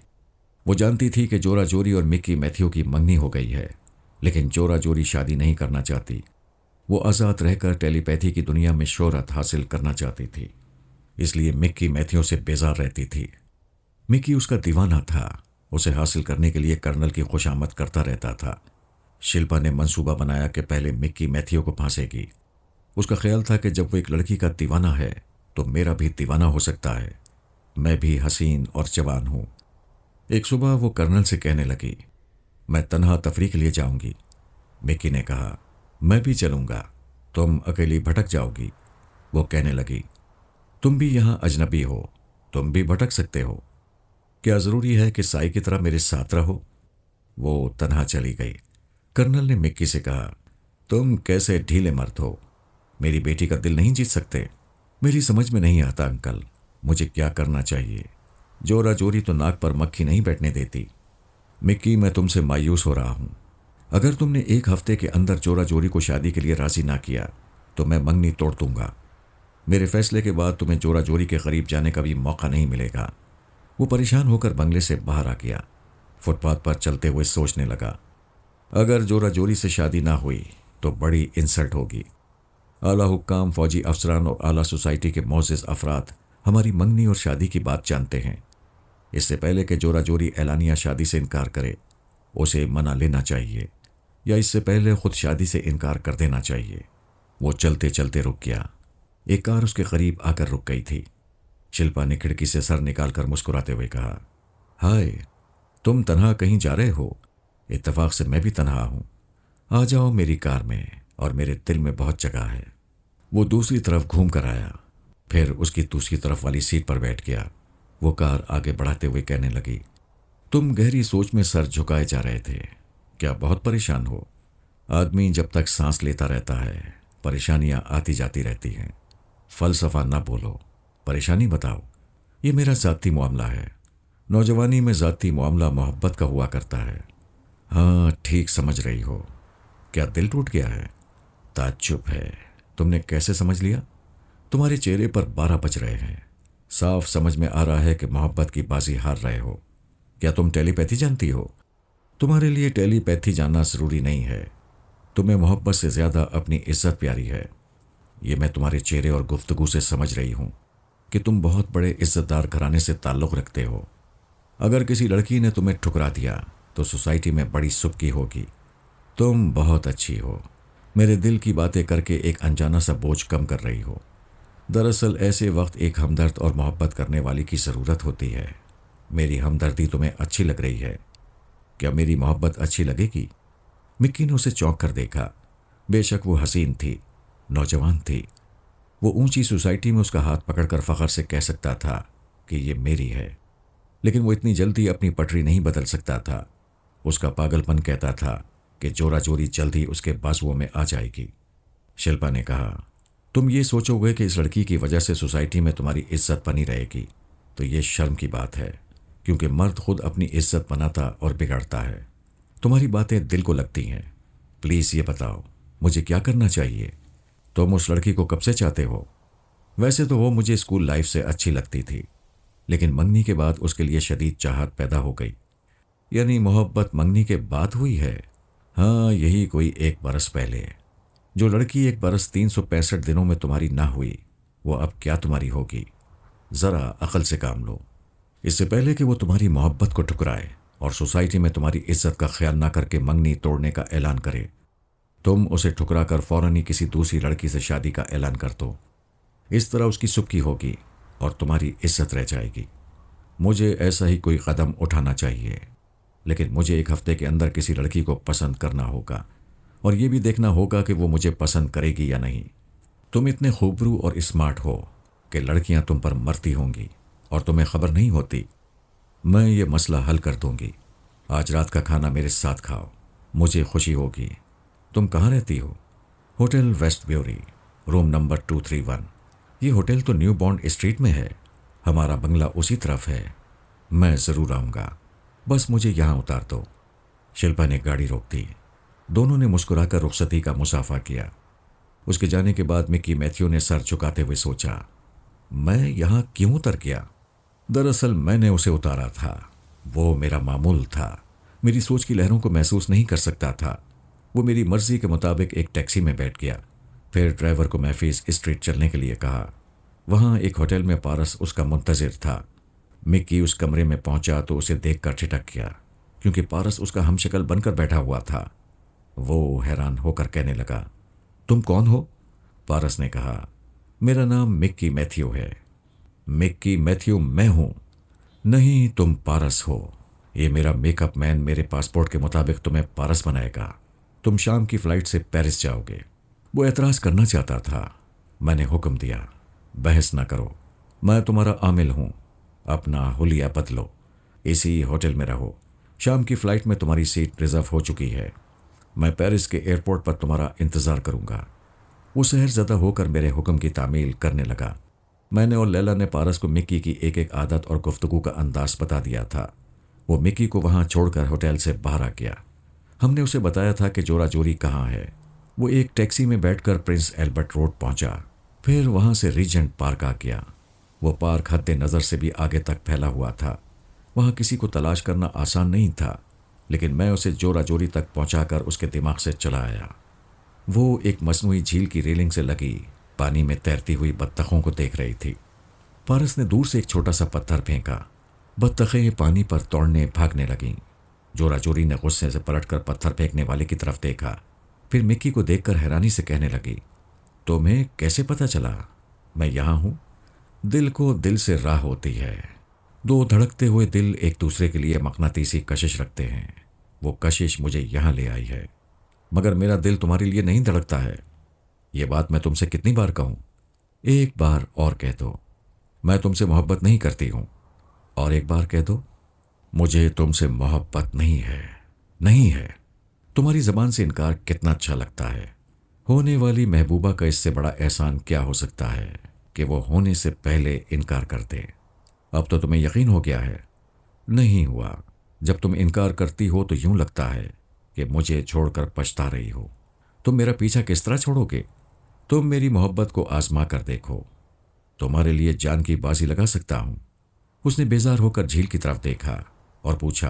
वो जानती थी कि जोरा जोरी और मिक्की मैथ्यू की मंगनी हो गई है, लेकिन जोरा जोरी शादी नहीं करना चाहती। वो आज़ाद रहकर टेलीपैथी की दुनिया में शोहरत हासिल करना चाहती थी। इसलिए मिक्की मैथ्यू से बेजार रहती थी। मिक्की उसका दीवाना था। उसे हासिल करने के लिए कर्नल की खुशामद करता रहता था। शिल्पा ने मंसूबा बनाया कि पहले मिक्की मैथ्यू को फांसेगी। उसका ख्याल था कि जब वो एक लड़की का दीवाना है तो मेरा भी दीवाना हो सकता है। मैं भी हसीन और जवान हूं। एक सुबह वो कर्नल से कहने लगी, मैं तन्हा तफरी के लिए जाऊंगी। मिक्की ने कहा, मैं भी चलूंगा, तुम अकेली भटक जाओगी। वो कहने लगी, तुम भी यहां अजनबी हो, तुम भी भटक सकते हो। क्या जरूरी है कि साई की तरह मेरे साथ रहो? वो तन्हा चली गई। कर्नल ने मिक्की से कहा, तुम कैसे ढीले मर्द हो, मेरी बेटी का दिल नहीं जीत सकते? मेरी समझ में नहीं आता अंकल, मुझे क्या करना चाहिए? जोरा जोरी तो नाक पर मक्खी नहीं बैठने देती। मिक्की, मैं तुमसे मायूस हो रहा हूं। अगर तुमने एक हफ्ते के अंदर जोरा जोरी को शादी के लिए राजी ना किया तो मैं मंगनी तोड़ दूंगा। मेरे फैसले के बाद तुम्हें जोरा जोरी के करीब जाने का भी मौका नहीं मिलेगा। वो परेशान होकर बंगले से बाहर आ गया। फुटपाथ पर चलते हुए सोचने लगा, अगर जोरा जोरी से शादी ना हुई तो बड़ी इंसल्ट होगी। आला हुक्काम, फौजी अफसरान और आला सोसाइटी के मोअज़्ज़िज़ अफराद हमारी मंगनी और शादी की बात जानते हैं। इससे पहले कि जोरा जोरी एलानिया शादी से इनकार करे, उसे मना लेना चाहिए, या इससे पहले खुद शादी से इनकार कर देना चाहिए। वो चलते चलते रुक गया। एक कार उसके करीब आकर रुक गई थी। शिल्पा ने खिड़की से सर निकालकर मुस्कुराते हुए कहा, हाय, तुम तन्हा कहीं जा रहे हो? इत्तेफाक से मैं भी तन्हा हूं। आ जाओ मेरी कार में, और मेरे दिल में बहुत जगह है। वो दूसरी तरफ घूम कर आया, फिर उसकी दूसरी तरफ वाली सीट पर बैठ गया। वो कार आगे बढ़ाते हुए कहने लगी, तुम गहरी सोच में सर झुकाए जा रहे थे। क्या बहुत परेशान हो? आदमी जब तक सांस लेता रहता है परेशानियां आती जाती रहती हैं। फलसफा ना बोलो, परेशानी बताओ। ये मेरा ज़ाती मामला है। नौजवानी में ज़ाती मामला मोहब्बत का हुआ करता है। हाँ, ठीक समझ रही हो। क्या दिल टूट गया है? ताज्जुब है, तुमने कैसे समझ लिया? तुम्हारे चेहरे पर 12 बज रहे हैं। साफ समझ में आ रहा है कि मोहब्बत की बाजी हार रहे हो। क्या तुम टेलीपैथी जानती हो? तुम्हारे लिए टेलीपैथी जानना जरूरी नहीं है। तुम्हें मोहब्बत से ज्यादा अपनी इज्जत प्यारी है। ये मैं तुम्हारे चेहरे और गुफ्तगू से समझ रही हूं कि तुम बहुत बड़े इज्जतदार घराने से ताल्लुक़ रखते हो। अगर किसी लड़की ने तुम्हें ठुकरा दिया तो सोसाइटी में बड़ी सुबकी होगी। तुम बहुत अच्छी हो। मेरे दिल की बातें करके एक अनजाना सा बोझ कम कर रही हो। दरअसल ऐसे वक्त एक हमदर्द और मोहब्बत करने वाली की ज़रूरत होती है। मेरी हमदर्दी तुम्हें अच्छी लग रही है। क्या मेरी मोहब्बत अच्छी लगेगी? मिक्की ने उसे चौंक कर देखा। बेशक वो हसीन थी, नौजवान थी। वो ऊंची सोसाइटी में उसका हाथ पकड़कर फख्र से कह सकता था कि ये मेरी है, लेकिन वो इतनी जल्दी अपनी पटरी नहीं बदल सकता था। उसका पागलपन कहता था कि जोरा जोरी जल्द ही उसके बाजुओं में आ जाएगी। शिल्पा ने कहा, तुम ये सोचोगे कि इस लड़की की वजह से सोसाइटी में तुम्हारी इज्जत बनी रहेगी तो ये शर्म की बात है, क्योंकि मर्द खुद अपनी इज्जत बनाता और बिगाड़ता है। तुम्हारी बातें दिल को लगती हैं। प्लीज़ ये बताओ, मुझे क्या करना चाहिए? तुम उस लड़की को कब से चाहते हो? वैसे तो वो मुझे स्कूल लाइफ से अच्छी लगती थी, लेकिन मंगनी के बाद उसके लिए शदीद चाहत पैदा हो गई। यानी मोहब्बत मंगनी के बाद हुई है? हाँ, यही कोई 1 बरस पहले। जो लड़की 1 बरस 365 दिनों में तुम्हारी ना हुई, वो अब क्या तुम्हारी होगी? ज़रा अकल से काम लो। इससे पहले कि वो तुम्हारी मोहब्बत को ठुकराए और सोसाइटी में तुम्हारी इज्जत का ख्याल ना करके मंगनी तोड़ने का ऐलान करे, तुम उसे ठुकरा कर फौरन ही किसी दूसरी लड़की से शादी का ऐलान कर दो। इस तरह उसकी सुबकी होगी और तुम्हारी इज्जत रह जाएगी। मुझे ऐसा ही कोई कदम उठाना चाहिए, लेकिन मुझे 1 हफ्ते के अंदर किसी लड़की को पसंद करना होगा, और ये भी देखना होगा कि वो मुझे पसंद करेगी या नहीं। तुम इतने खूबरू और स्मार्ट हो कि लड़कियां तुम पर मरती होंगी और तुम्हें खबर नहीं होती। मैं ये मसला हल कर दूंगी। आज रात का खाना मेरे साथ खाओ, मुझे खुशी होगी। तुम कहाँ रहती हो? Hotel Westbury, room number 231। ये होटल तो न्यू बॉन्ड स्ट्रीट में है। हमारा बंगला उसी तरफ है। मैं ज़रूर आऊँगा, बस मुझे यहाँ उतार दो। शिल्पा ने गाड़ी रोक दी। दोनों ने मुस्कुराकर रुखसती का मुसाफा किया। उसके जाने के बाद मिक्की मैथ्यू ने सर झुकाते हुए सोचा, मैं यहाँ क्यों उतर गया? दरअसल मैंने उसे उतारा था। वो मेरा मामूल था। मेरी सोच की लहरों को महसूस नहीं कर सकता था। वो मेरी मर्जी के मुताबिक एक टैक्सी में बैठ गया। फिर ड्राइवर को महफीज स्ट्रीट चलने के लिए कहा। वहाँ एक होटल में पारस उसका मुंतजिर था। मिक्की उस कमरे में पहुंचा तो उसे देखकर ठिठक गया, क्योंकि पारस उसका हमशक्ल बनकर बैठा हुआ था। वो हैरान होकर कहने लगा, तुम कौन हो? पारस ने कहा, मेरा नाम मिक्की मैथ्यू है। मिक्की मैथ्यू मैं हूं। नहीं, तुम पारस हो। ये मेरा मेकअप मैन मेरे पासपोर्ट के मुताबिक तुम्हें पारस बनाएगा। तुम शाम की फ्लाइट से पेरिस जाओगे। वो एतराज़ करना चाहता था। मैंने हुक्म दिया, बहस ना करो, मैं तुम्हारा आमिल हूं। अपना हुलिया बदलो, इसी होटल में रहो। शाम की फ्लाइट में तुम्हारी सीट रिजर्व हो चुकी है। मैं पेरिस के एयरपोर्ट पर तुम्हारा इंतज़ार करूंगा। वो शहरज़दा होकर मेरे हुक्म की तामील करने लगा। मैंने और लैला ने पारस को मिक्की की एक एक आदत और गुफ्तगू का अंदाज बता दिया था। वो मिक्की को वहां छोड़कर होटल से बाहर आ गया। हमने उसे बताया था कि जोरा जोरी कहाँ है। वो एक टैक्सी में बैठकर प्रिंस एल्बर्ट रोड पहुंचा, फिर वहां से रीजेंट पार्क आ गया। वो पार्क हद नज़र से भी आगे तक फैला हुआ था। वहां किसी को तलाश करना आसान नहीं था, लेकिन मैं उसे जोरा जोरी तक पहुंचाकर उसके दिमाग से चला आया। वो एक मसनूई झील की रेलिंग से लगी पानी में तैरती हुई बत्तखों को देख रही थी। पारस ने दूर से एक छोटा सा पत्थर फेंका। बत्तखें पानी पर दौड़ने भागने लगीं। जोरा जोरी ने गुस्से से पलटकर पत्थर फेंकने वाले की तरफ देखा, फिर मिक्की को देखकर हैरानी से कहने लगी, तुम्हें कैसे पता चला मैं यहां हूं? दिल को दिल से राह होती है। दो धड़कते हुए दिल एक दूसरे के लिए मकनातीसी कशिश रखते हैं। वो कशिश मुझे यहां ले आई है, मगर मेरा दिल तुम्हारे लिए नहीं धड़कता है। ये बात मैं तुमसे कितनी बार कहूं? एक बार और कह दो, मैं तुमसे मोहब्बत नहीं करती हूं। और एक बार कह दो, मुझे तुमसे मोहब्बत नहीं है। नहीं है। तुम्हारी जबान से इनकार कितना अच्छा लगता है। होने वाली महबूबा का इससे बड़ा एहसान क्या हो सकता है कि वो होने से पहले इनकार कर दे। अब तो तुम्हें यकीन हो गया है। नहीं हुआ। जब तुम इनकार करती हो तो यूं लगता है कि मुझे छोड़कर पछता रही हो। तुम मेरा पीछा किस तरह छोड़ोगे? तुम मेरी मोहब्बत को आजमा कर देखो। तुम्हारे लिए जान की बाजी लगा सकता हूं। उसने बेजार होकर झील की तरफ देखा और पूछा,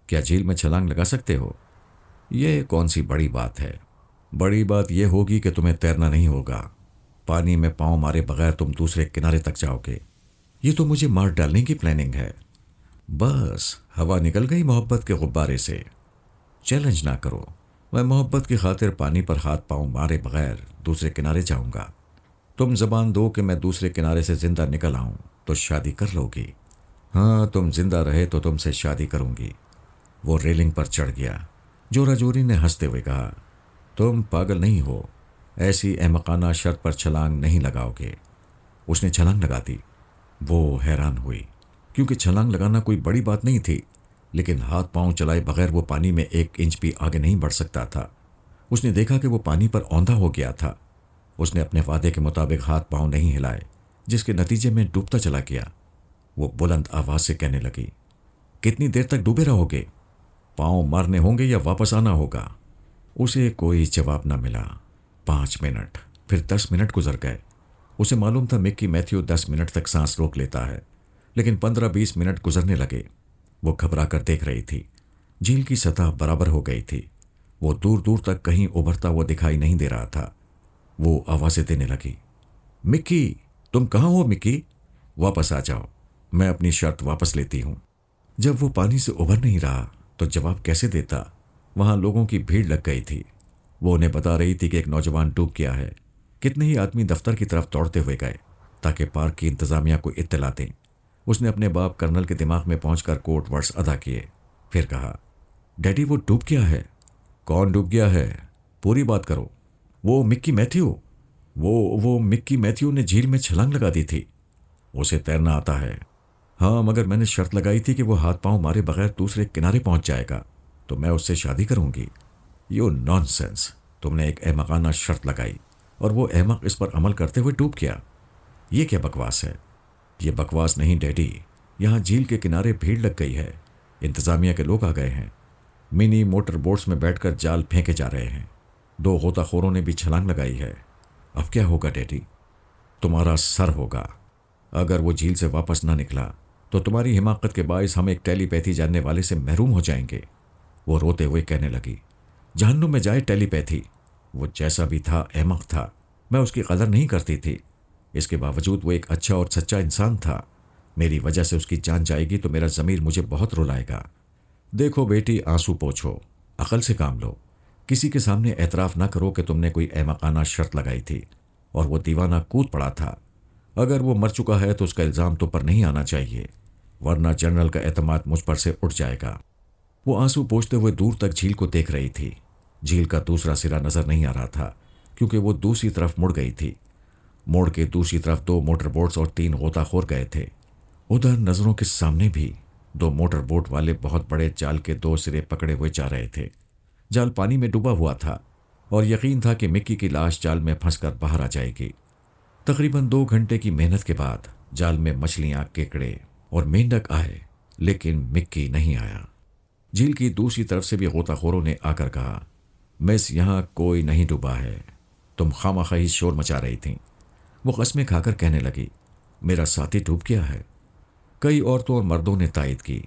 क्या झील में छलांग लगा सकते हो? यह कौन सी बड़ी बात है? बड़ी बात यह होगी कि तुम्हें तैरना नहीं होगा। पानी में पांव मारे बगैर तुम दूसरे किनारे तक जाओगे। ये तो मुझे मार डालने की प्लानिंग है। बस हवा निकल गई मोहब्बत के गुब्बारे से। चैलेंज ना करो। मैं मोहब्बत की खातिर पानी पर हाथ पांव मारे बगैर दूसरे किनारे जाऊंगा। तुम जबान दो कि मैं दूसरे किनारे से जिंदा निकल आऊं तो शादी कर लोगी। हाँ, तुम जिंदा रहे तो तुमसे शादी करूंगी। वो रेलिंग पर चढ़ गया। जोरा जोरी ने हंसते हुए कहा, तुम पागल नहीं हो। ऐसी अहमकाना शर्त पर छलांग नहीं लगाओगे। उसने छलांग लगा दी। वो हैरान हुई, क्योंकि छलांग लगाना कोई बड़ी बात नहीं थी, लेकिन हाथ पांव चलाए बगैर वो पानी में 1 इंच भी आगे नहीं बढ़ सकता था। उसने देखा कि वो पानी पर औंधा हो गया था। उसने अपने वादे के मुताबिक हाथ पांव नहीं हिलाए, जिसके नतीजे में डूबता चला गया। वो बुलंद आवाज से कहने लगी, कितनी देर तक डूबे रहोगे? पांव मारने होंगे या वापस आना होगा? उसे कोई जवाब न मिला। 5 मिनट, फिर 10 मिनट गुजर गए। उसे मालूम था मिक्की मैथ्यू 10 मिनट तक सांस रोक लेता है, लेकिन 15-20 मिनट गुजरने लगे। वो घबरा कर देख रही थी। झील की सतह बराबर हो गई थी। वो दूर दूर तक कहीं उभरता हुआ दिखाई नहीं दे रहा था। वो आवाजें देने लगी, मिक्की, तुम कहाँ हो मिक्की? वापस आ जाओ, मैं अपनी शर्त वापस लेती हूँ। जब वो पानी से उभर नहीं रहा तो जवाब कैसे देता? वहां लोगों की भीड़ लग गई थी। वो उन्हें बता रही थी कि एक नौजवान डूब गया है। कितने ही आदमी दफ्तर की तरफ दौड़ते हुए गए ताकि पार्क की इंतजामिया को इत्तला दें। उसने अपने बाप कर्नल के दिमाग में पहुंचकर कोर्ट वर्ड्स अदा किए, फिर कहा, डैडी वो डूब गया है। कौन डूब गया है? पूरी बात करो। वो मिक्की मैथ्यू। वो मिक्की मैथ्यू ने झील में छलांग लगा दी थी। उसे तैरना आता है। हाँ, मगर मैंने शर्त लगाई थी कि वो हाथ पांव मारे बगैर दूसरे किनारे पहुंच जाएगा तो मैं उससे शादी करूंगी। यो नॉनसेंस। तुमने एक अहमकाना शर्त लगाई और वो अहमक इस पर अमल करते हुए डूब गया। ये क्या बकवास है? ये बकवास नहीं डैडी, यहाँ झील के किनारे भीड़ लग गई है। इंतजामिया के लोग आ गए हैं। मिनी मोटर बोट्स में बैठकर जाल फेंके जा रहे हैं। 2 गोताखोरों ने भी छलांग लगाई है। अब क्या होगा डैडी? तुम्हारा सर होगा। अगर वो झील से वापस ना निकला तो तुम्हारी हिमाकत के बायस हम एक टेलीपैथी जानने वाले से महरूम हो जाएंगे। वो रोते हुए कहने लगी, जहन्नुम में जाए टेलीपैथी। वो जैसा भी था अहमक था। मैं उसकी कदर नहीं करती थी। इसके बावजूद वो एक अच्छा और सच्चा इंसान था। मेरी वजह से उसकी जान जाएगी तो मेरा ज़मीर मुझे बहुत रुलाएगा। देखो बेटी, आंसू पोंछो, अकल से काम लो। किसी के सामने एतराफ़ ना करो कि तुमने कोई अहमकाना शर्त लगाई थी और वो दीवाना कूद पड़ा था। अगर वो मर चुका है तो उसका इल्ज़ाम तो पर नहीं आना चाहिए, वरना जनरल का एतमाद मुझ पर से उठ जाएगा। वो आंसू पोंछते हुए दूर तक झील को देख रही थी। झील का दूसरा सिरा नजर नहीं आ रहा था क्योंकि वो दूसरी तरफ मुड़ गई थी। मोड़ के दूसरी तरफ 2 मोटर बोट्स और 3 गोताखोर गए थे। उधर नजरों के सामने भी 2 मोटर बोट वाले बहुत बड़े जाल के 2 सिरे पकड़े हुए जा रहे थे। जाल पानी में डूबा हुआ था और यकीन था कि मिक्की की लाश जाल में फंसकर बाहर आ जाएगी। तकरीबन 2 घंटे की मेहनत के बाद जाल में मछलियां, केकड़े और मेंढक आए, लेकिन मिक्की नहीं आया। झील की दूसरी तरफ से भी गोताखोरों ने आकर कहा, मिस, यहाँ कोई नहीं डूबा है, तुम खामखा शोर मचा रही थीं। वो कस्में खाकर कहने लगी, मेरा साथी डूब गया है। कई औरतों और मर्दों ने तायद की।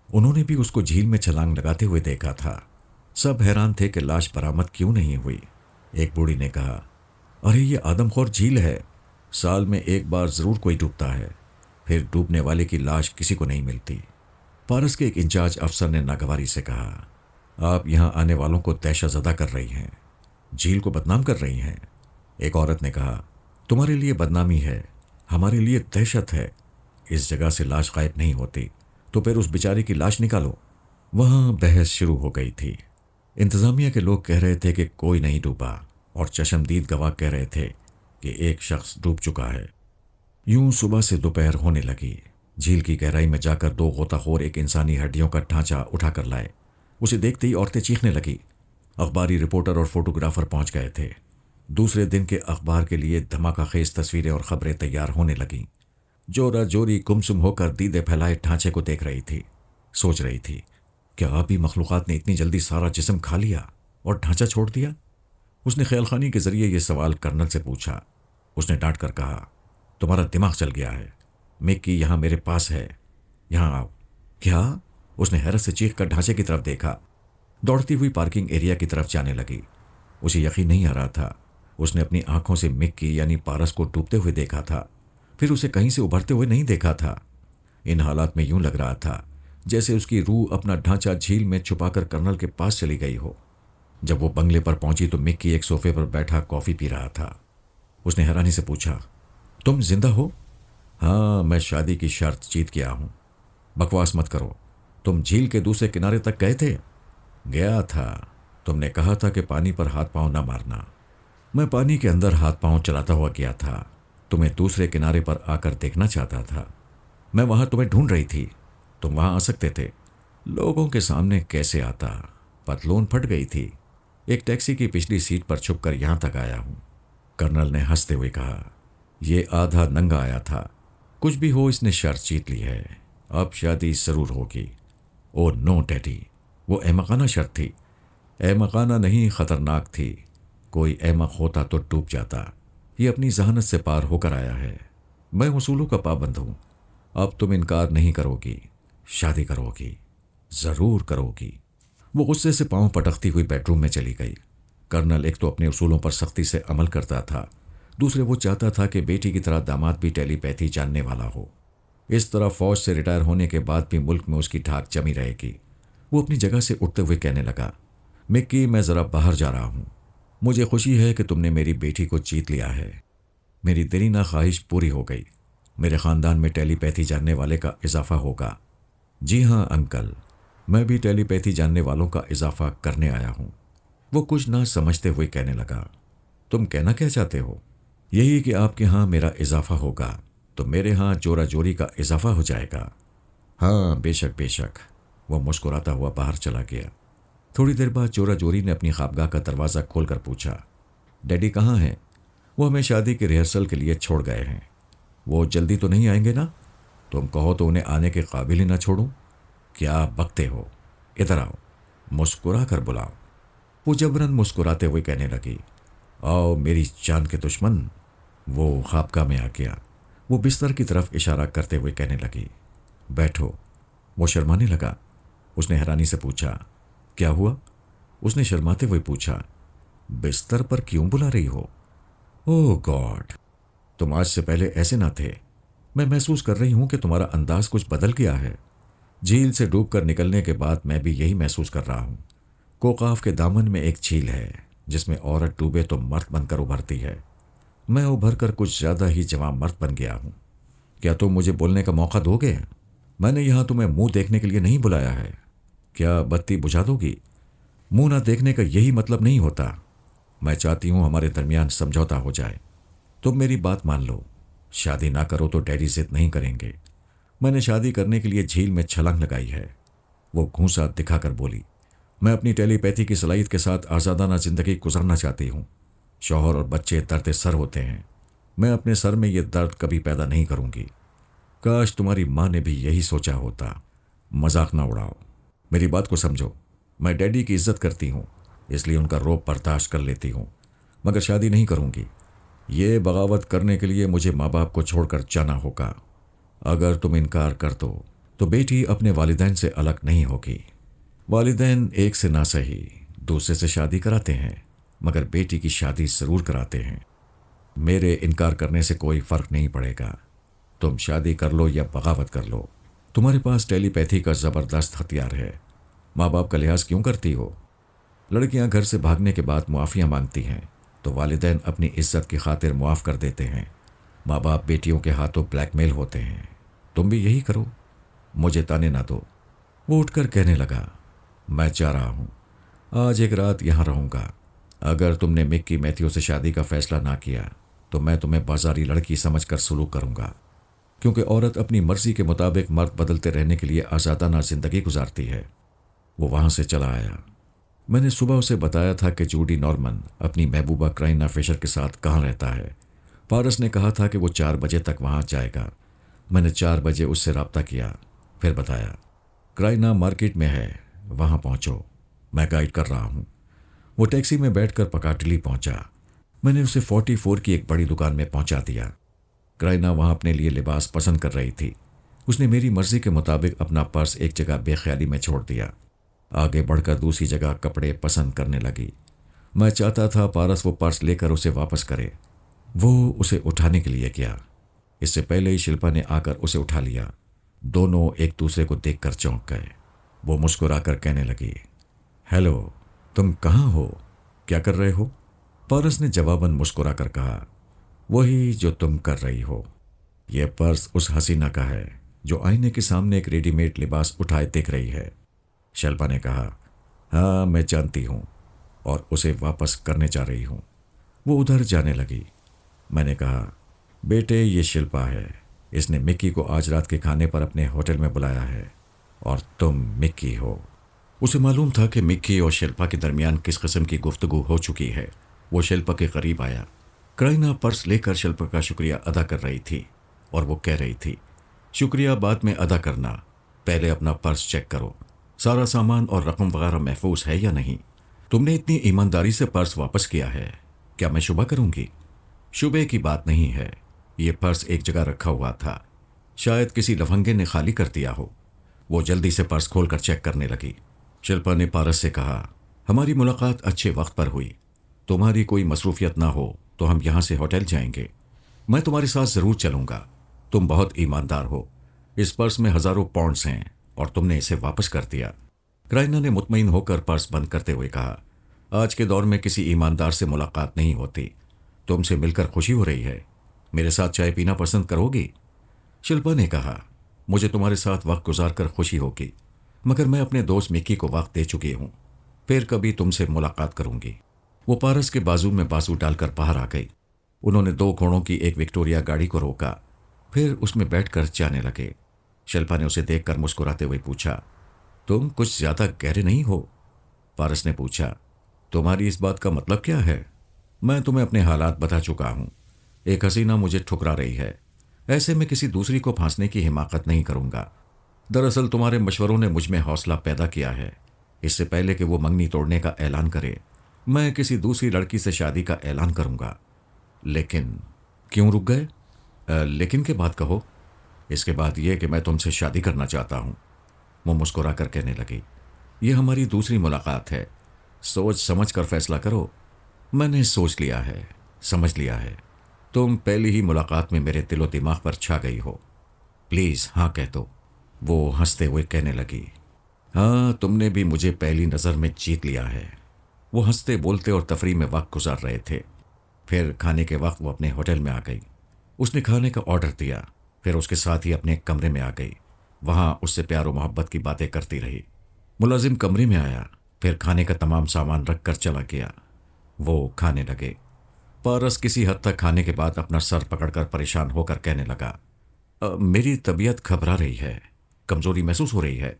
उन्होंने भी उसको झील में छलांग लगाते हुए देखा था। सब हैरान थे कि लाश बरामद क्यों नहीं हुई। एक बूढ़ी ने कहा, अरे ये आदमखोर झील है, साल में एक बार जरूर कोई डूबता है, फिर डूबने वाले की लाश किसी को नहीं मिलती। पारस के एक इंचार्ज अफसर ने नागवारी से कहा, आप यहाँ आने वालों को दहशतज़दा कर रही हैं, झील को बदनाम कर रही हैं। एक औरत ने कहा, तुम्हारे लिए बदनामी है, हमारे लिए दहशत है। इस जगह से लाश गायब नहीं होती, तो फिर उस बेचारे की लाश निकालो। वहां बहस शुरू हो गई थी। इंतजामिया के लोग कह रहे थे कि कोई नहीं डूबा और चशमदीद गवाह कह रहे थे कि एक शख्स डूब चुका है। यूं सुबह से दोपहर होने लगी। झील की गहराई में जाकर 2 गोताखोर एक इंसानी हड्डियों का ढांचा उठाकर लाए। उसे देखते ही औरतें चीखने लगी। अखबारी रिपोर्टर और फोटोग्राफर पहुंच गए थे। दूसरे दिन के अखबार के लिए धमाकाखेज तस्वीरें और खबरें तैयार होने लगीं। जोरा जोरी गुमसुम होकर दीदे फैलाए ढांचे को देख रही थी। सोच रही थी, क्या अभी मखलूक़ात ने इतनी जल्दी सारा जिस्म खा लिया और ढांचा छोड़ दिया? उसने ख्यालखानी के जरिए यह सवाल कर्नल से पूछा। उसने डांट कर कहा, तुम्हारा दिमाग चल गया है, मिक्की यहाँ मेरे पास है, यहाँ आओ। क्या? उसने हैरत से चीख कर ढांचे की तरफ देखा। दौड़ती हुई पार्किंग एरिया की तरफ जाने लगी। उसे यकीन नहीं आ रहा था। उसने अपनी आंखों से मिक्की यानी पारस को डूबते हुए देखा था, फिर उसे कहीं से उभरते हुए नहीं देखा था। इन हालात में यूं लग रहा था जैसे उसकी रूह अपना ढांचा झील में छुपाकर कर्नल के पास चली गई हो। जब वो बंगले पर पहुंची तो मिक्की एक सोफे पर बैठा कॉफी पी रहा था। उसने हैरानी से पूछा, तुम जिंदा हो? हाँ, मैं शादी की शर्त जीत गया हूं। बकवास मत करो, तुम झील के दूसरे किनारे तक गए थे? गया था, तुमने कहा था कि पानी पर हाथ पांव ना मारना। मैं पानी के अंदर हाथ पांव चलाता हुआ गया था, तुम्हें दूसरे किनारे पर आकर देखना चाहता था। मैं वहां तुम्हें ढूंढ रही थी, तुम वहां आ सकते थे। लोगों के सामने कैसे आता, पतलून फट गई थी। एक टैक्सी की पिछली सीट पर छुपकर यहां तक आया हूं। कर्नल ने हंसते हुए कहा, यह आधा नंगा आया था। कुछ भी हो, इसने शर्त जीत ली है, अब शादी जरूर होगी। ओ नो डैडी, वो अहमकाना शर्त थी। अहमकाना नहीं, खतरनाक थी। कोई अहमक होता तो डूब जाता। ये अपनी जहानत से पार होकर आया है। मैं उसूलों का पाबंद हूं। अब तुम इनकार नहीं करोगी, शादी करोगी, जरूर करोगी। वो गुस्से से पांव पटकती हुई बेडरूम में चली गई। कर्नल एक तो अपने उसूलों पर सख्ती से अमल करता था, दूसरे वो चाहता था कि बेटी की तरह दामाद भी टेलीपैथी जानने वाला हो। इस तरह फौज से रिटायर होने के बाद भी मुल्क में उसकी ठाक जमी रहेगी। वो अपनी जगह से उठते हुए कहने लगा, मिक्की, मैं ज़रा बाहर जा रहा हूँ। मुझे खुशी है कि तुमने मेरी बेटी को जीत लिया है। मेरी देरीना ख्वाहिश पूरी हो गई। मेरे ख़ानदान में टेलीपैथी जानने वाले का इजाफा होगा। जी हाँ अंकल, मैं भी टेलीपैथी जानने वालों का इजाफा करने आया हूँ। वो कुछ ना समझते हुए कहने लगा, तुम कहना क्या चाहते हो? यही कि आपके यहाँ मेरा इजाफा होगा तो मेरे यहाँ जोरा जोरी का इजाफा हो जाएगा। हाँ बेशक बेशक। वह मुस्कुराता हुआ बाहर चला गया। थोड़ी देर बाद जोरा जोरी ने अपनी ख्वाबगाह का दरवाज़ा खोलकर पूछा, डैडी कहाँ हैं? वो हमें शादी के रिहर्सल के लिए छोड़ गए हैं। वो जल्दी तो नहीं आएंगे ना? तुम कहो तो उन्हें आने के काबिल ही ना छोड़ूं। क्या बकते हो, इधर आओ, मुस्कुरा कर बुलाओ। वो जबरन मुस्कुराते हुए कहने लगी, आओ मेरी जान के दुश्मन। वो ख्वाबगाह में आ गया। वो बिस्तर की तरफ इशारा करते हुए कहने लगी, बैठो। वो शर्माने लगा। उसने हैरानी से पूछा, क्या हुआ? उसने शर्माते हुए पूछा, बिस्तर पर क्यों बुला रही हो? ओह गॉड। तुम आज से पहले ऐसे ना थे। मैं महसूस कर रही हूं कि तुम्हारा अंदाज कुछ बदल गया है। झील से डूबकर निकलने के बाद मैं भी यही महसूस कर रहा हूं। कोकाफ के दामन में एक झील है जिसमें औरत डूबे तो मर्द बनकर उभरती है। मैं उभर कर कुछ ज्यादा ही जवां मर्द बन गया हूं। क्या तुम मुझे बोलने का मौका दोगे? मैंने यहां तुम्हें मुंह देखने के लिए नहीं बुलाया है। क्या बत्ती बुझा दोगी? मुंह ना देखने का यही मतलब नहीं होता। मैं चाहती हूं हमारे दरमियान समझौता हो जाए। तुम मेरी बात मान लो। शादी ना करो तो डैडी जिद नहीं करेंगे। मैंने शादी करने के लिए झील में छलांग लगाई है। वो घूंसा दिखाकर बोली, मैं अपनी टेलीपैथी की सलाहियत के साथ आज़ादाना जिंदगी गुजारना चाहती हूँ। शौहर और बच्चे दर्द सर होते हैं। मैं अपने सर में ये दर्द कभी पैदा नहीं करूंगी। काश तुम्हारी माँ ने भी यही सोचा होता। मजाक ना उड़ाओ, मेरी बात को समझो। मैं डैडी की इज्जत करती हूँ, इसलिए उनका रोब बर्दाश्त कर लेती हूँ, मगर शादी नहीं करूंगी। ये बगावत करने के लिए मुझे माँ बाप को छोड़कर जाना होगा। अगर तुम इनकार कर दो तो बेटी अपने वालिदैन से अलग नहीं होगी। वालिदैन एक से ना सही दूसरे से शादी कराते हैं, मगर बेटी की शादी जरूर कराते हैं। मेरे इनकार करने से कोई फर्क नहीं पड़ेगा। तुम शादी कर लो या बगावत कर लो, तुम्हारे पास टेलीपैथी का जबरदस्त हथियार है। माँ बाप का लिहाज क्यों करती हो? लड़कियां घर से भागने के बाद मुआफियाँ मांगती हैं तो वालिदैन अपनी इज्जत की खातिर मुआफ कर देते हैं। माँ बाप बेटियों के हाथों ब्लैकमेल होते हैं। तुम भी यही करो, मुझे ताने ना दो। वो उठकर कहने लगा, मैं जा रहा हूँ। आज एक रात यहाँ रहूँगा। अगर तुमने मिक्की मैथ्यू से शादी का फैसला ना किया तो मैं तुम्हें बाजारी लड़की समझकर सलूक करूँगा, क्योंकि औरत अपनी मर्जी के मुताबिक मर्द बदलते रहने के लिए आज़ादाना जिंदगी गुजारती है। वो वहाँ से चला आया। मैंने सुबह उसे बताया था कि जूडी नॉर्मन अपनी महबूबा क्राइना फिशर के साथ कहाँ रहता है। पारस ने कहा था कि वो 4 बजे तक वहाँ जाएगा। मैंने 4 बजे उससे रब्ता किया, फिर बताया क्राइना मार्केट में है, वहाँ पहुँचो, मैं गाइड कर रहा हूँ। वो टैक्सी में बैठकर पकाटली पहुँचा। मैंने उसे 44 की एक बड़ी दुकान में पहुँचा दिया। क्राइना वहाँ अपने लिए लिबास पसंद कर रही थी। उसने मेरी मर्जी के मुताबिक अपना पर्स एक जगह बेख्याली में छोड़ दिया। आगे बढ़कर दूसरी जगह कपड़े पसंद करने लगी। मैं चाहता था पारस वो पर्स लेकर उसे वापस करे। वो उसे उठाने के लिए गया। इससे पहले ही शिल्पा ने आकर उसे उठा लिया। दोनों एक दूसरे को देखकर चौंक गए। वो मुस्कुराकर कहने लगी, हेलो, तुम कहाँ हो? क्या कर रहे हो? पारस ने जवाबन मुस्कुराकर कहा, वही जो तुम कर रही हो। यह पर्स उस हसीना का है जो आईने के सामने एक रेडीमेड लिबास उठाए देख रही है। शिल्पा ने कहा, हाँ मैं जानती हूँ, और उसे वापस करने जा रही हूँ। वो उधर जाने लगी। मैंने कहा, बेटे ये शिल्पा है। इसने मिक्की को आज रात के खाने पर अपने होटल में बुलाया है और तुम मिक्की हो। उसे मालूम था कि मिक्की और शिल्पा के दरमियान किस किस्म की गुफ्तगू हो चुकी है। वो शिल्पा के करीब आया। क्राइना पर्स लेकर शिल्पा का शुक्रिया अदा कर रही थी और वो कह रही थी, शुक्रिया बाद में अदा करना, पहले अपना पर्स चेक करो, सारा सामान और रकम वगैरह महफूज है या नहीं। तुमने इतनी ईमानदारी से पर्स वापस किया है, क्या मैं शुबा करूंगी? शुबे की बात नहीं है। ये पर्स एक जगह रखा हुआ था, शायद किसी लफंगे ने खाली कर दिया हो। वो जल्दी से पर्स खोलकर चेक करने लगी। शिल्पा ने पारस से कहा, हमारी मुलाकात अच्छे वक्त पर हुई। तुम्हारी कोई मसरूफियत ना हो तो हम यहाँ से होटल जाएंगे। मैं तुम्हारे साथ ज़रूर चलूँगा। तुम बहुत ईमानदार हो। इस पर्स में हज़ारों पाउंड्स हैं और तुमने इसे वापस कर दिया। क्राइना ने मुतमईन होकर पर्स बंद करते हुए कहा, आज के दौर में किसी ईमानदार से मुलाकात नहीं होती। तुमसे मिलकर खुशी हो रही है। मेरे साथ चाय पीना पसंद करोगी? शिल्पा ने कहा, मुझे तुम्हारे साथ वक्त गुजार कर खुशी होगी, मगर मैं अपने दोस्त मिक्की को वक्त दे चुकी हूँ। फिर कभी तुमसे मुलाकात करूंगी। वो पारस के बाजू में बाजू डालकर बाहर आ गई। उन्होंने 2 घोड़ों की एक विक्टोरिया गाड़ी को रोका, फिर उसमें बैठकर जाने लगे। शिल्पा ने उसे देखकर मुस्कुराते हुए पूछा, तुम कुछ ज्यादा गहरे नहीं हो? पारस ने पूछा, तुम्हारी इस बात का मतलब क्या है? मैं तुम्हें अपने हालात बता चुका हूं। एक हसीना मुझे ठुकरा रही है, ऐसे में किसी दूसरी को फांसने की हिमाकत नहीं करूंगा। दरअसल तुम्हारे मशवरों ने मुझ में हौसला पैदा किया है। इससे पहले कि वो मंगनी तोड़ने का ऐलान करे, मैं किसी दूसरी लड़की से शादी का ऐलान करूंगा। लेकिन क्यों रुक गए? लेकिन के बाद कहो। इसके बाद यह कि मैं तुमसे शादी करना चाहता हूं। वो मुस्कुरा कर कहने लगी, यह हमारी दूसरी मुलाकात है, सोच समझ कर फैसला करो। मैंने सोच लिया है, समझ लिया है। तुम पहली ही मुलाकात में मेरे दिलो दिमाग पर छा गई हो। प्लीज़ हाँ कह दो। वो हंसते हुए कहने लगी। हाँ, तुमने भी मुझे पहली नज़र में जीत लिया है। वो हंसते बोलते और तफरीह में वक्त गुजार रहे थे। फिर खाने के वक्त वो अपने होटल में आ गई। उसने खाने का ऑर्डर दिया, फिर उसके साथ ही अपने कमरे में आ गई। वहाँ उससे प्यार और मोहब्बत की बातें करती रही। मुलाजिम कमरे में आया, फिर खाने का तमाम सामान रख कर चला गया। वो खाने लगे। पारस किसी हद तक खाने के बाद अपना सर पकड़कर परेशान होकर कहने लगा, मेरी तबीयत घबरा रही है, कमजोरी महसूस हो रही है।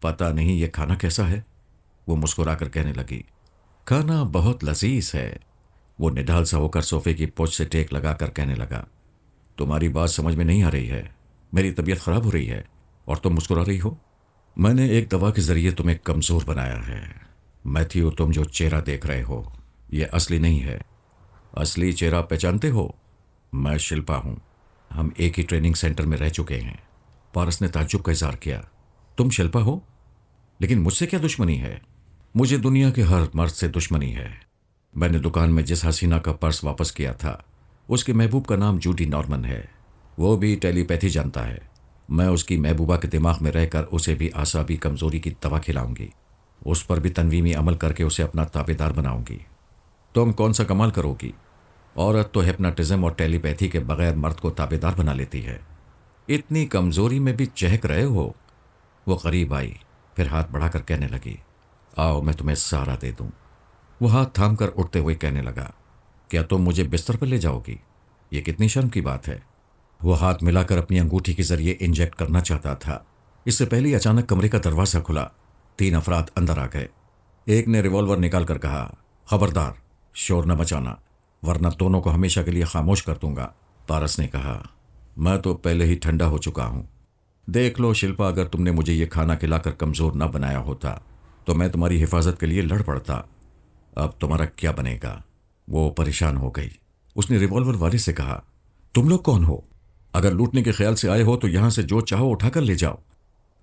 पता नहीं ये खाना कैसा है। वो मुस्कुराकर कहने लगी, खाना बहुत लजीज है। वो निढाल सा होकर सोफे की पोंछ से टेक लगाकर कहने लगा, तुम्हारी बात समझ में नहीं आ रही है। मेरी तबीयत खराब हो रही है और तुम मुस्कुरा रही हो। मैंने एक दवा के जरिए तुम्हें कमजोर बनाया है। मैथ्यू, तुम जो चेहरा देख रहे हो यह असली नहीं है। असली चेहरा पहचानते हो? मैं शिल्पा हूं। हम एक ही ट्रेनिंग सेंटर में रह चुके हैं। पारस ने ताज्जुब का इजहार किया। तुम शिल्पा हो? लेकिन मुझसे क्या दुश्मनी है? मुझे दुनिया के हर मर्द से दुश्मनी है। मैंने दुकान में जिस हसीना का पर्स वापस किया था, उसके महबूब का नाम जूडी नॉर्मन है। वो भी टेलीपैथी जानता है। मैं उसकी महबूबा के दिमाग में रहकर उसे भी आसाबी कमजोरी की दवा खिलाऊंगी। उस पर भी तनवीमी अमल करके उसे अपना ताबेदार बनाऊंगी। तुम कौन सा कमाल करोगी? औरत तो हिप्नोटिज्म और टेलीपैथी के बगैर मर्द को ताबेदार बना लेती है। इतनी कमजोरी में भी चहक रहे हो। वो करीब आई, फिर हाथ बढ़ाकर कहने लगी, आओ मैं तुम्हें सहारा दे दूं। वो हाथ थाम कर उठते हुए कहने लगा, क्या तुम मुझे बिस्तर पर ले जाओगी? ये कितनी शर्म की बात है। वो हाथ मिलाकर अपनी अंगूठी के जरिए इंजेक्ट करना चाहता था। इससे पहले ही अचानक कमरे का दरवाजा खुला। 3 अफराद अंदर आ गए। एक ने रिवॉल्वर निकाल कर कहा, खबरदार शोर न मचाना, वरना दोनों को हमेशा के लिए खामोश कर दूंगा। पारस ने कहा, मैं तो पहले ही ठंडा हो चुका हूं। देख लो शिल्पा, अगर तुमने मुझे ये खाना खिलाकर कमजोर न बनाया होता तो मैं तुम्हारी हिफाजत के लिए लड़ पड़ता। अब तुम्हारा क्या बनेगा? वो परेशान हो गई। उसने रिवॉल्वर वाले से कहा, तुम लोग कौन हो? अगर लूटने के ख्याल से आए हो तो यहां से जो चाहो उठाकर ले जाओ।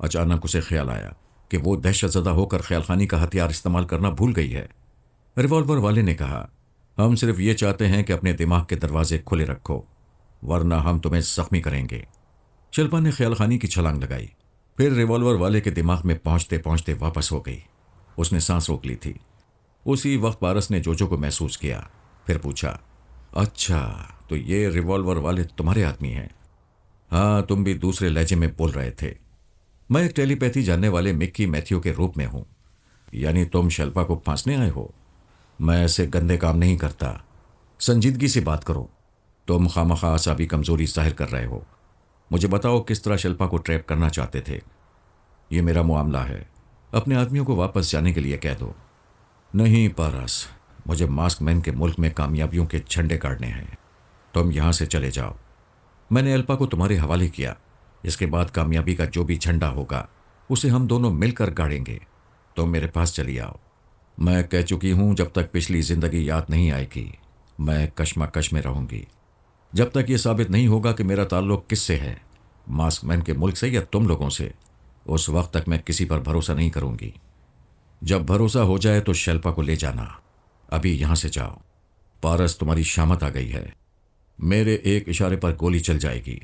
अचानक उसे ख्याल आया कि वो दहशतजदा होकर ख्यालखानी का हथियार इस्तेमाल करना भूल गई है। रिवॉल्वर वाले ने कहा, हम सिर्फ ये चाहते हैं कि अपने दिमाग के दरवाजे खुले रखो, वरना हम तुम्हें जख्मी करेंगे। शिल्पा ने ख्यालखानी की छलांग लगाई, फिर रिवॉल्वर वाले के दिमाग में पहुंचते पहुंचते वापस हो गई। उसने सांस रोक ली थी। उसी वक्त पारस ने जोजो को महसूस किया, फिर पूछा, अच्छा तो ये रिवॉल्वर वाले तुम्हारे आदमी हैं? हाँ, तुम भी दूसरे लहजे में बोल रहे थे। मैं एक टेलीपैथी जानने वाले मिक्की मैथ्यू के रूप में हूं। यानी तुम शिल्पा को फांसने आए हो? मैं ऐसे गंदे काम नहीं करता। संजीदगी से बात करो। तुम खामखा आसाबी कमजोरी जाहिर कर रहे हो। मुझे बताओ किस तरह शिल्पा को ट्रैप करना चाहते थे। ये मेरा मामला है। अपने आदमियों को वापस जाने के लिए कह दो। नहीं पारस, मुझे मास्क मैन के मुल्क में कामयाबियों के झंडे गाड़ने हैं। तुम यहां से चले जाओ। मैंने अल्पा को तुम्हारे हवाले किया। इसके बाद कामयाबी का जो भी झंडा होगा उसे हम दोनों मिलकर गाड़ेंगे। तुम मेरे पास चली आओ। मैं कह चुकी हूं, जब तक पिछली जिंदगी याद नहीं आएगी मैं कशमकश में रहूंगी। जब तक ये साबित नहीं होगा कि मेरा ताल्लुक किससे है, मास्क मैन के मुल्क से या तुम लोगों से, उस वक्त तक मैं किसी पर भरोसा नहीं करूंगी। जब भरोसा हो जाए तो शिल्पा को ले जाना। अभी यहां से जाओ। पारस, तुम्हारी शामत आ गई है। मेरे एक इशारे पर गोली चल जाएगी।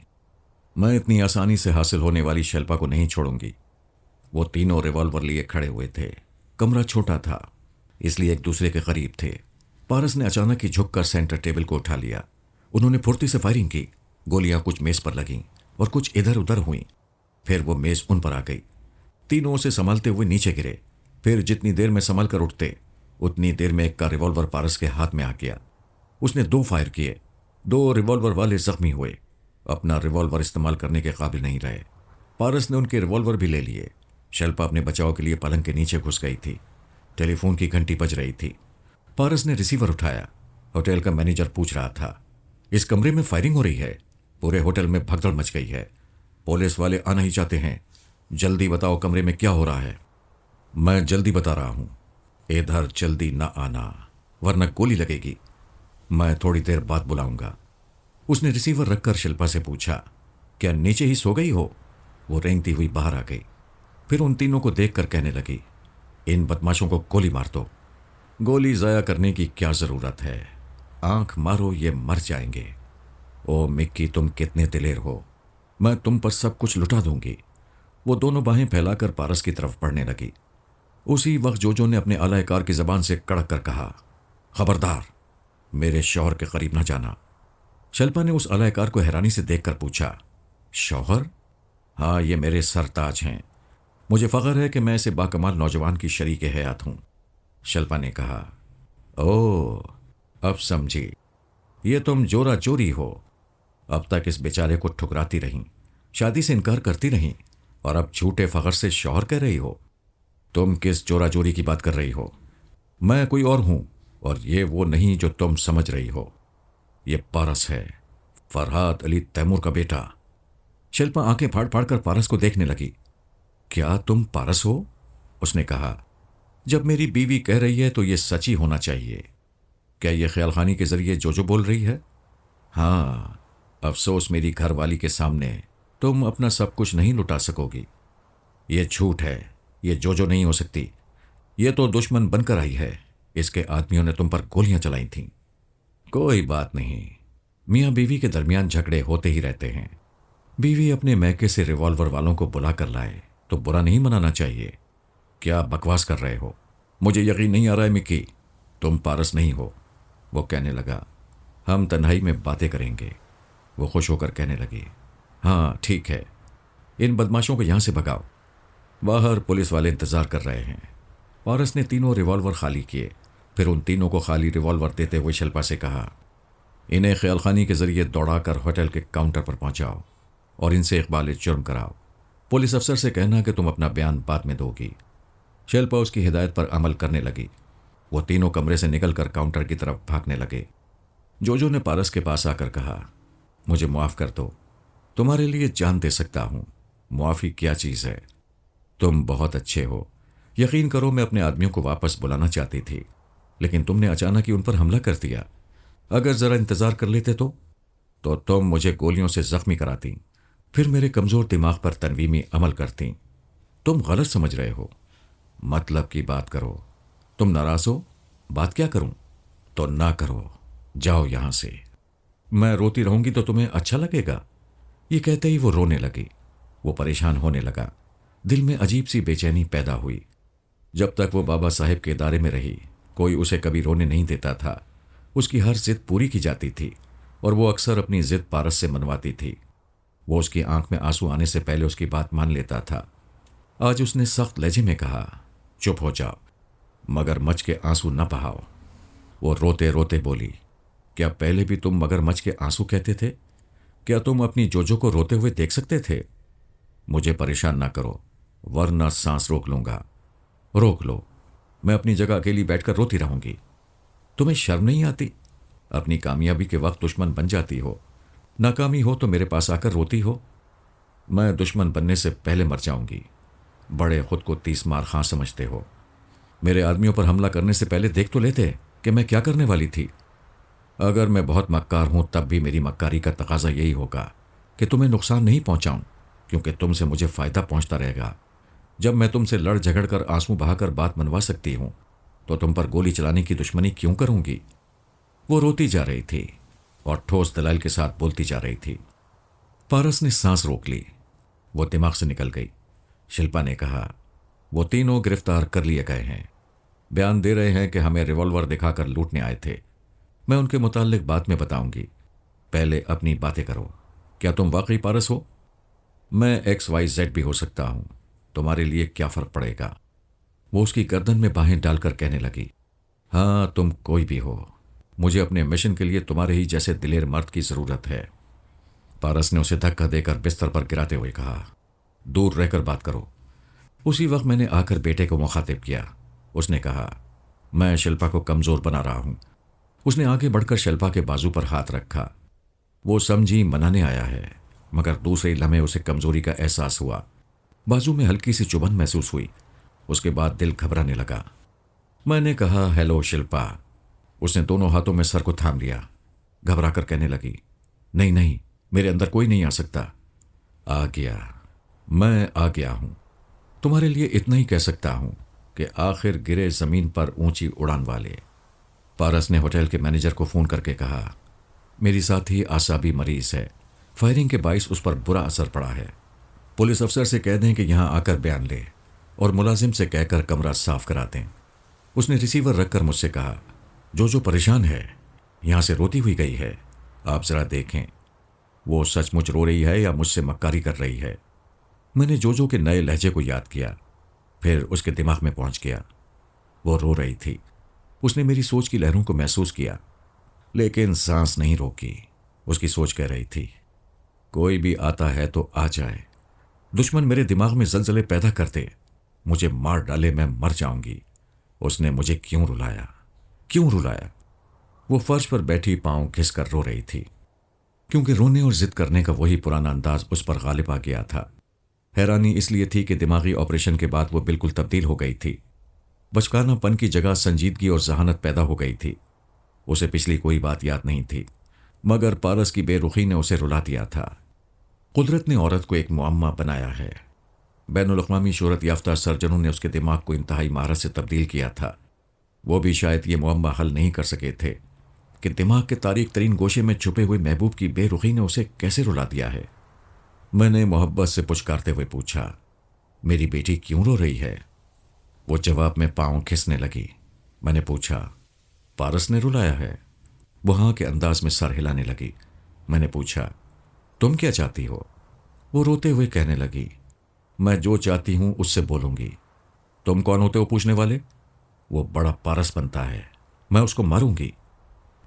मैं इतनी आसानी से हासिल होने वाली शिल्पा को नहीं छोड़ूंगी। वो तीनों रिवॉल्वर लिए खड़े हुए थे। कमरा छोटा था, इसलिए एक दूसरे के करीब थे। पारस ने अचानक ही झुककर सेंटर टेबल को उठा लिया। उन्होंने फुर्ती से फायरिंग की। गोलियां कुछ मेज पर लगीं और कुछ इधर उधर हुईं। फिर वो मेज उन पर आ गई। तीनों उसे संभालते हुए नीचे गिरे। फिर जितनी देर में संभल कर उठते उतनी देर में एक का रिवॉल्वर पारस के हाथ में आ गया। उसने 2 फायर किए। 2 रिवॉल्वर वाले जख्मी हुए। अपना रिवॉल्वर इस्तेमाल करने के काबिल नहीं रहे। पारस ने उनके रिवॉल्वर भी ले लिए। शिल्पा अपने बचाव के लिए पलंग के नीचे घुस गई थी। टेलीफोन की घंटी बज रही थी। पारस ने रिसीवर उठाया। होटल का मैनेजर पूछ रहा था, इस कमरे में फायरिंग हो रही है। पूरे होटल में भगदड़ मच गई है। पुलिस वाले आना ही चाहते हैं। जल्दी बताओ कमरे में क्या हो रहा है। मैं जल्दी बता रहा हूं। इधर जल्दी न आना, वरना गोली लगेगी। मैं थोड़ी देर बाद बुलाऊंगा। उसने रिसीवर रखकर शिल्पा से पूछा, क्या नीचे ही सो गई हो? वो रेंगती हुई बाहर आ गई। फिर उन तीनों को देखकर कहने लगी, इन बदमाशों को गोली मार दो। गोली जाया करने की क्या जरूरत है? आंख मारो, ये मर जाएंगे। ओ मिक्की, तुम कितने दिलेर हो, मैं तुम पर सब कुछ लुटा दूंगी। वो दोनों बाहें फैलाकर पारस की तरफ बढ़ने लगी। उसी वक्त जोजो ने अपने आलाकार की जबान से कड़क कर कहा, खबरदार, मेरे शौहर के करीब न जाना। शिल्पा ने उस आलाकार को हैरानी से देखकर पूछा, शौहर? हाँ, ये मेरे सरताज हैं। मुझे फख्र है कि मैं ऐसे बाकमाल नौजवान की शरीक हयात हूं। शिल्पा ने कहा, ओह, अब समझी, ये तुम जोरा चोरी हो। अब तक इस बेचारे को ठुकराती रहीं, शादी से इनकार करती रहीं, और अब झूठे फख्र से शौहर कह रही हो। तुम किस जोरा चोरी की बात कर रही हो? मैं कोई और हूं, और ये वो नहीं जो तुम समझ रही हो। ये पारस है, फरहाद अली तैमूर का बेटा। शिल्पा आंखें फाड़ फाड़ कर पारस को देखने लगी। क्या तुम पारस हो? उसने कहा। जब मेरी बीवी कह रही है तो ये सच ही होना चाहिए। क्या ये ख्याल खानी के जरिए जो बोल रही है? हाँ, अफसोस मेरी घरवाली के सामने तुम अपना सब कुछ नहीं लुटा सकोगी। ये झूठ है, ये जो नहीं हो सकती। ये तो दुश्मन बनकर आई है। इसके आदमियों ने तुम पर गोलियां चलाई थीं। कोई बात नहीं, मियाँ बीवी के दरमियान झगड़े होते ही रहते हैं। बीवी अपने मैके से रिवॉल्वर वालों को बुला कर लाए तो बुरा नहीं मनाना चाहिए। क्या बकवास कर रहे हो? मुझे यकीन नहीं आ रहा है मिक्की, तुम पारस नहीं हो। वो कहने लगा, हम तन्हाई में बातें करेंगे। वो खुश होकर कहने लगी, हाँ ठीक है, इन बदमाशों को यहां से भगाओ। बाहर पुलिस वाले इंतजार कर रहे हैं। पारस ने तीनों रिवॉल्वर खाली किए, फिर उन तीनों को खाली रिवॉल्वर देते हुए शिल्पा से कहा, इन्हें ख्याल खानी के जरिए दौड़ाकर होटल के काउंटर पर पहुंचाओ और इनसे इकबाल जुर्म कराओ। पुलिस अफसर से कहना कि तुम अपना बयान बाद में दोगी। शिल्पा उसकी हिदायत पर अमल करने लगी। वो तीनों कमरे से निकलकर काउंटर की तरफ भागने लगे। जोजो ने पारस के पास आकर कहा, मुझे मुआफ़ कर दो, तुम्हारे लिए जान दे सकता हूं। मुआफ़ी क्या चीज़ है? तुम बहुत अच्छे हो। यकीन करो, मैं अपने आदमियों को वापस बुलाना चाहती थी, लेकिन तुमने अचानक ही उन पर हमला कर दिया। अगर ज़रा इंतज़ार कर लेते तो तुम मुझे गोलियों से ज़ख्मी कराती, फिर मेरे कमज़ोर दिमाग पर तनवीमी अमल करती। तुम गलत समझ रहे हो। मतलब की बात करो। तुम नाराज़ हो? बात क्या करूं? तो ना करो, जाओ यहां से। मैं रोती रहूंगी तो तुम्हें अच्छा लगेगा? ये कहते ही वो रोने लगी। वो परेशान होने लगा। दिल में अजीब सी बेचैनी पैदा हुई। जब तक वो बाबा साहेब के इदारे में रही, कोई उसे कभी रोने नहीं देता था। उसकी हर जिद पूरी की जाती थी और वो अक्सर अपनी जिद पारस से मनवाती थी। वो उसकी आंख में आंसू आने से पहले उसकी बात मान लेता था। आज उसने सख्त लहजे में कहा, चुप हो जाओ, मगरमच्छ के आंसू न बहाओ। वो रोते रोते बोली, क्या पहले भी तुम मगरमच्छ के आंसू कहते थे? क्या तुम अपनी जोजो को रोते हुए देख सकते थे? मुझे परेशान ना करो, वरना सांस रोक लूंगा। रोक लो, मैं अपनी जगह अकेली बैठकर रोती रहूंगी। तुम्हें शर्म नहीं आती? अपनी कामयाबी के वक्त दुश्मन बन जाती हो, नाकामी हो तो मेरे पास आकर रोती हो। मैं दुश्मन बनने से पहले मर जाऊंगी। बड़े खुद को 30 मार खां समझते हो। मेरे आदमियों पर हमला करने से पहले देख तो लेते कि मैं क्या करने वाली थी। अगर मैं बहुत मक्कार हूं तब भी मेरी मक्कारी का तकाजा यही होगा कि तुम्हें नुकसान नहीं पहुंचाऊं, क्योंकि तुमसे मुझे फायदा पहुंचता रहेगा। जब मैं तुमसे लड़ झगड़ कर आंसू बहाकर बात मनवा सकती हूं तो तुम पर गोली चलाने की दुश्मनी क्यों करूंगी? वो रोती जा रही थी और ठोस दलाइल के साथ बोलती जा रही थी। पारस ने सांस रोक ली। वो दिमाग से निकल गई। शिल्पा ने कहा, वो तीनों गिरफ्तार कर लिए गए हैं। बयान दे रहे हैं कि हमें रिवॉल्वर दिखाकर लूटने आए थे। मैं उनके मुताल्लिक बाद में बताऊंगी। पहले अपनी बातें करो। क्या तुम वाकई पारस हो? मैं XYZ भी हो सकता हूं, तुम्हारे लिए क्या फर्क पड़ेगा? वो उसकी गर्दन में बाहें डालकर कहने लगी, हाँ तुम कोई भी हो, मुझे अपने मिशन के लिए तुम्हारे ही जैसे दिलेर मर्द की जरूरत है। पारस ने उसे धक्का देकर बिस्तर पर गिराते हुए कहा, दूर रहकर बात करो। उसी वक्त मैंने आकर बेटे को मुखातिब किया। उसने कहा, मैं शिल्पा को कमजोर बना रहा हूं। उसने आगे बढ़कर शिल्पा के बाजू पर हाथ रखा। वो समझी मनाने आया है, मगर दूसरे लम्हे उसे कमजोरी का एहसास हुआ। बाजू में हल्की सी चुभन महसूस हुई। उसके बाद दिल घबराने लगा। मैंने कहा, हेलो शिल्पा। उसने दोनों हाथों में सर को थाम लिया। घबरा कर कहने लगी, नहीं नहीं, मेरे अंदर कोई नहीं आ सकता। आ गया, मैं आ गया हूं। तुम्हारे लिए इतना ही कह सकता हूं कि आखिर गिरे जमीन पर ऊंची उड़ान वाले। पारस ने होटल के मैनेजर को फोन करके कहा, मेरी साथी आसाबी मरीज है। फायरिंग के बाइस उस पर बुरा असर पड़ा है। पुलिस अफसर से कह दें कि यहाँ आकर बयान ले और मुलाजिम से कहकर कमरा साफ करा दें। उसने रिसीवर रखकर मुझसे कहा, जो परेशान है यहाँ से रोती हुई गई है, आप ज़रा देखें वो सचमुच रो रही है या मुझसे मक्कारी कर रही है। मैंने जो के नए लहजे को याद किया, फिर उसके दिमाग में पहुंच गया। वो रो रही थी। उसने मेरी सोच की लहरों को महसूस किया, लेकिन सांस नहीं रोकी। उसकी सोच कह रही थी, कोई भी आता है तो आ जाए, दुश्मन मेरे दिमाग में जलजले पैदा कर दे, मुझे मार डाले, मैं मर जाऊंगी। उसने मुझे क्यों रुलाया, क्यों रुलाया? वो फर्श पर बैठी पांव घिसकर रो रही थी, क्योंकि रोने और जिद करने का वही पुराना अंदाज उस पर गालिब आ गया था। हैरानी इसलिए थी कि दिमागी ऑपरेशन के बाद वो बिल्कुल तब्दील हो गई थी। बचकानापन की जगह संजीदगी और जहानत पैदा हो गई थी। उसे पिछली कोई बात याद नहीं थी, मगर पारस की बेरुखी ने उसे रुला दिया था। कुदरत ने औरत को एक मुअम्मा बनाया है। बैनुल अक़वामी शोहरत याफ्ता सर्जनों ने उसके दिमाग को इंतहाई महारत से तब्दील किया था। वो भी शायद ये मुअम्मा हल नहीं कर सके थे कि दिमाग के तारीक तरीन गोशे में छुपे हुए महबूब की बेरुखी ने उसे कैसे रुला दिया है। मैंने मोहब्बत से पुचकारते हुए पूछा, मेरी बेटी क्यों रो रही है? वो जवाब में पांव खिसने लगी। मैंने पूछा, पारस ने रुलाया है? वो हाँ के अंदाज में सर हिलाने लगी। मैंने पूछा, तुम क्या चाहती हो? वो रोते हुए कहने लगी, मैं जो चाहती हूं उससे बोलूंगी। तुम कौन होते हो पूछने वाले? वो बड़ा पारस बनता है, मैं उसको मारूंगी।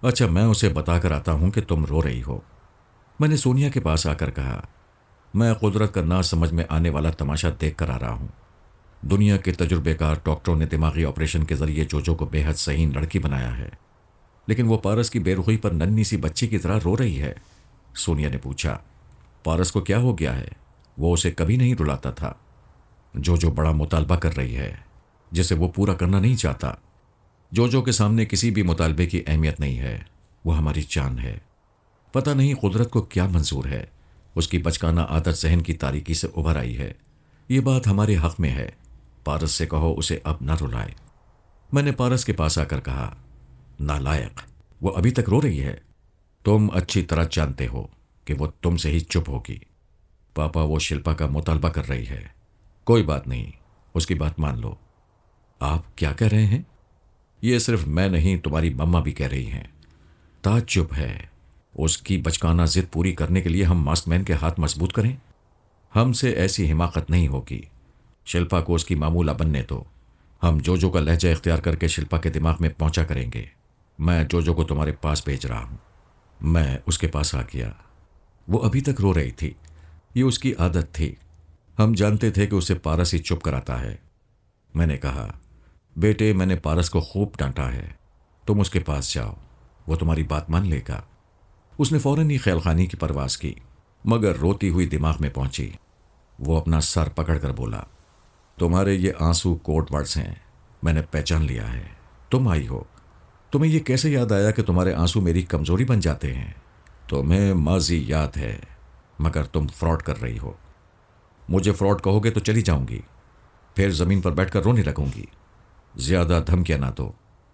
अच्छा, मैं उसे बताकर आता हूं कि तुम रो रही हो। मैंने सोनिया के पास आकर कहा, मैं कुदरत का ना समझ में आने वाला तमाशा देख कर आ रहा हूं। दुनिया के तजुर्बेकार डॉक्टरों ने दिमागी ऑपरेशन के जरिए जोजो को बेहद सही लड़की बनाया है, लेकिन वो पारस की बेरुखी पर नन्ही सी बच्ची की तरह रो रही है। सोनिया ने पूछा, पारस को क्या हो गया है? वो उसे कभी नहीं रुलाता था। जोजो बड़ा मुतालबा कर रही है जिसे वो पूरा करना नहीं चाहता। जोजो के सामने किसी भी मुतालबे की अहमियत नहीं है, वो हमारी जान है। पता नहीं कुदरत को क्या मंजूर है, उसकी बचकाना आदत जहन की तारीकी से उभर आई है। ये बात हमारे हक में है। पारस से कहो उसे अब न रुलाए। मैंने पारस के पास आकर कहा, नालायक, वो अभी तक रो रही है। तुम अच्छी तरह जानते हो कि वो तुमसे ही चुप होगी। पापा, वो शिल्पा का मुतालबा कर रही है। कोई बात नहीं, उसकी बात मान लो। आप क्या कह रहे हैं? ये सिर्फ मैं नहीं, तुम्हारी मम्मा भी कह रही हैं। ताज चुप है। उसकी बचकाना जिद पूरी करने के लिए हम मास्कमैन के हाथ मजबूत करें? हमसे ऐसी हिमाकत नहीं होगी। शिल्पा को उसकी मामूला बनने दो। हम जोजो का लहजा इख्तियार करके शिल्पा के दिमाग में पहुंचा करेंगे। मैं जोजो को तुम्हारे पास भेज रहा हूं। मैं उसके पास आ गया। वो अभी तक रो रही थी। ये उसकी आदत थी। हम जानते थे कि उसे पारस ही चुप कराता है। मैंने कहा, बेटे, मैंने पारस को खूब डांटा है, तुम उसके पास जाओ, वो तुम्हारी बात मान लेगा। उसने फौरन ही ख्यालखानी की परवास की, मगर रोती हुई दिमाग में पहुंची। वो अपना सर पकड़कर बोला, तुम्हारे ये आंसू कोड वर्ड्स हैं, मैंने पहचान लिया है। तुम आई हो। तुम्हें ये कैसे याद आया कि तुम्हारे आंसू मेरी कमजोरी बन जाते हैं? तुम्हें माजी याद है, मगर तुम फ्रॉड कर रही हो। मुझे फ्रॉड कहोगे तो चली जाऊंगी, फिर जमीन पर बैठकर रोने लगूंगी। ज्यादा धमकियां ना दो,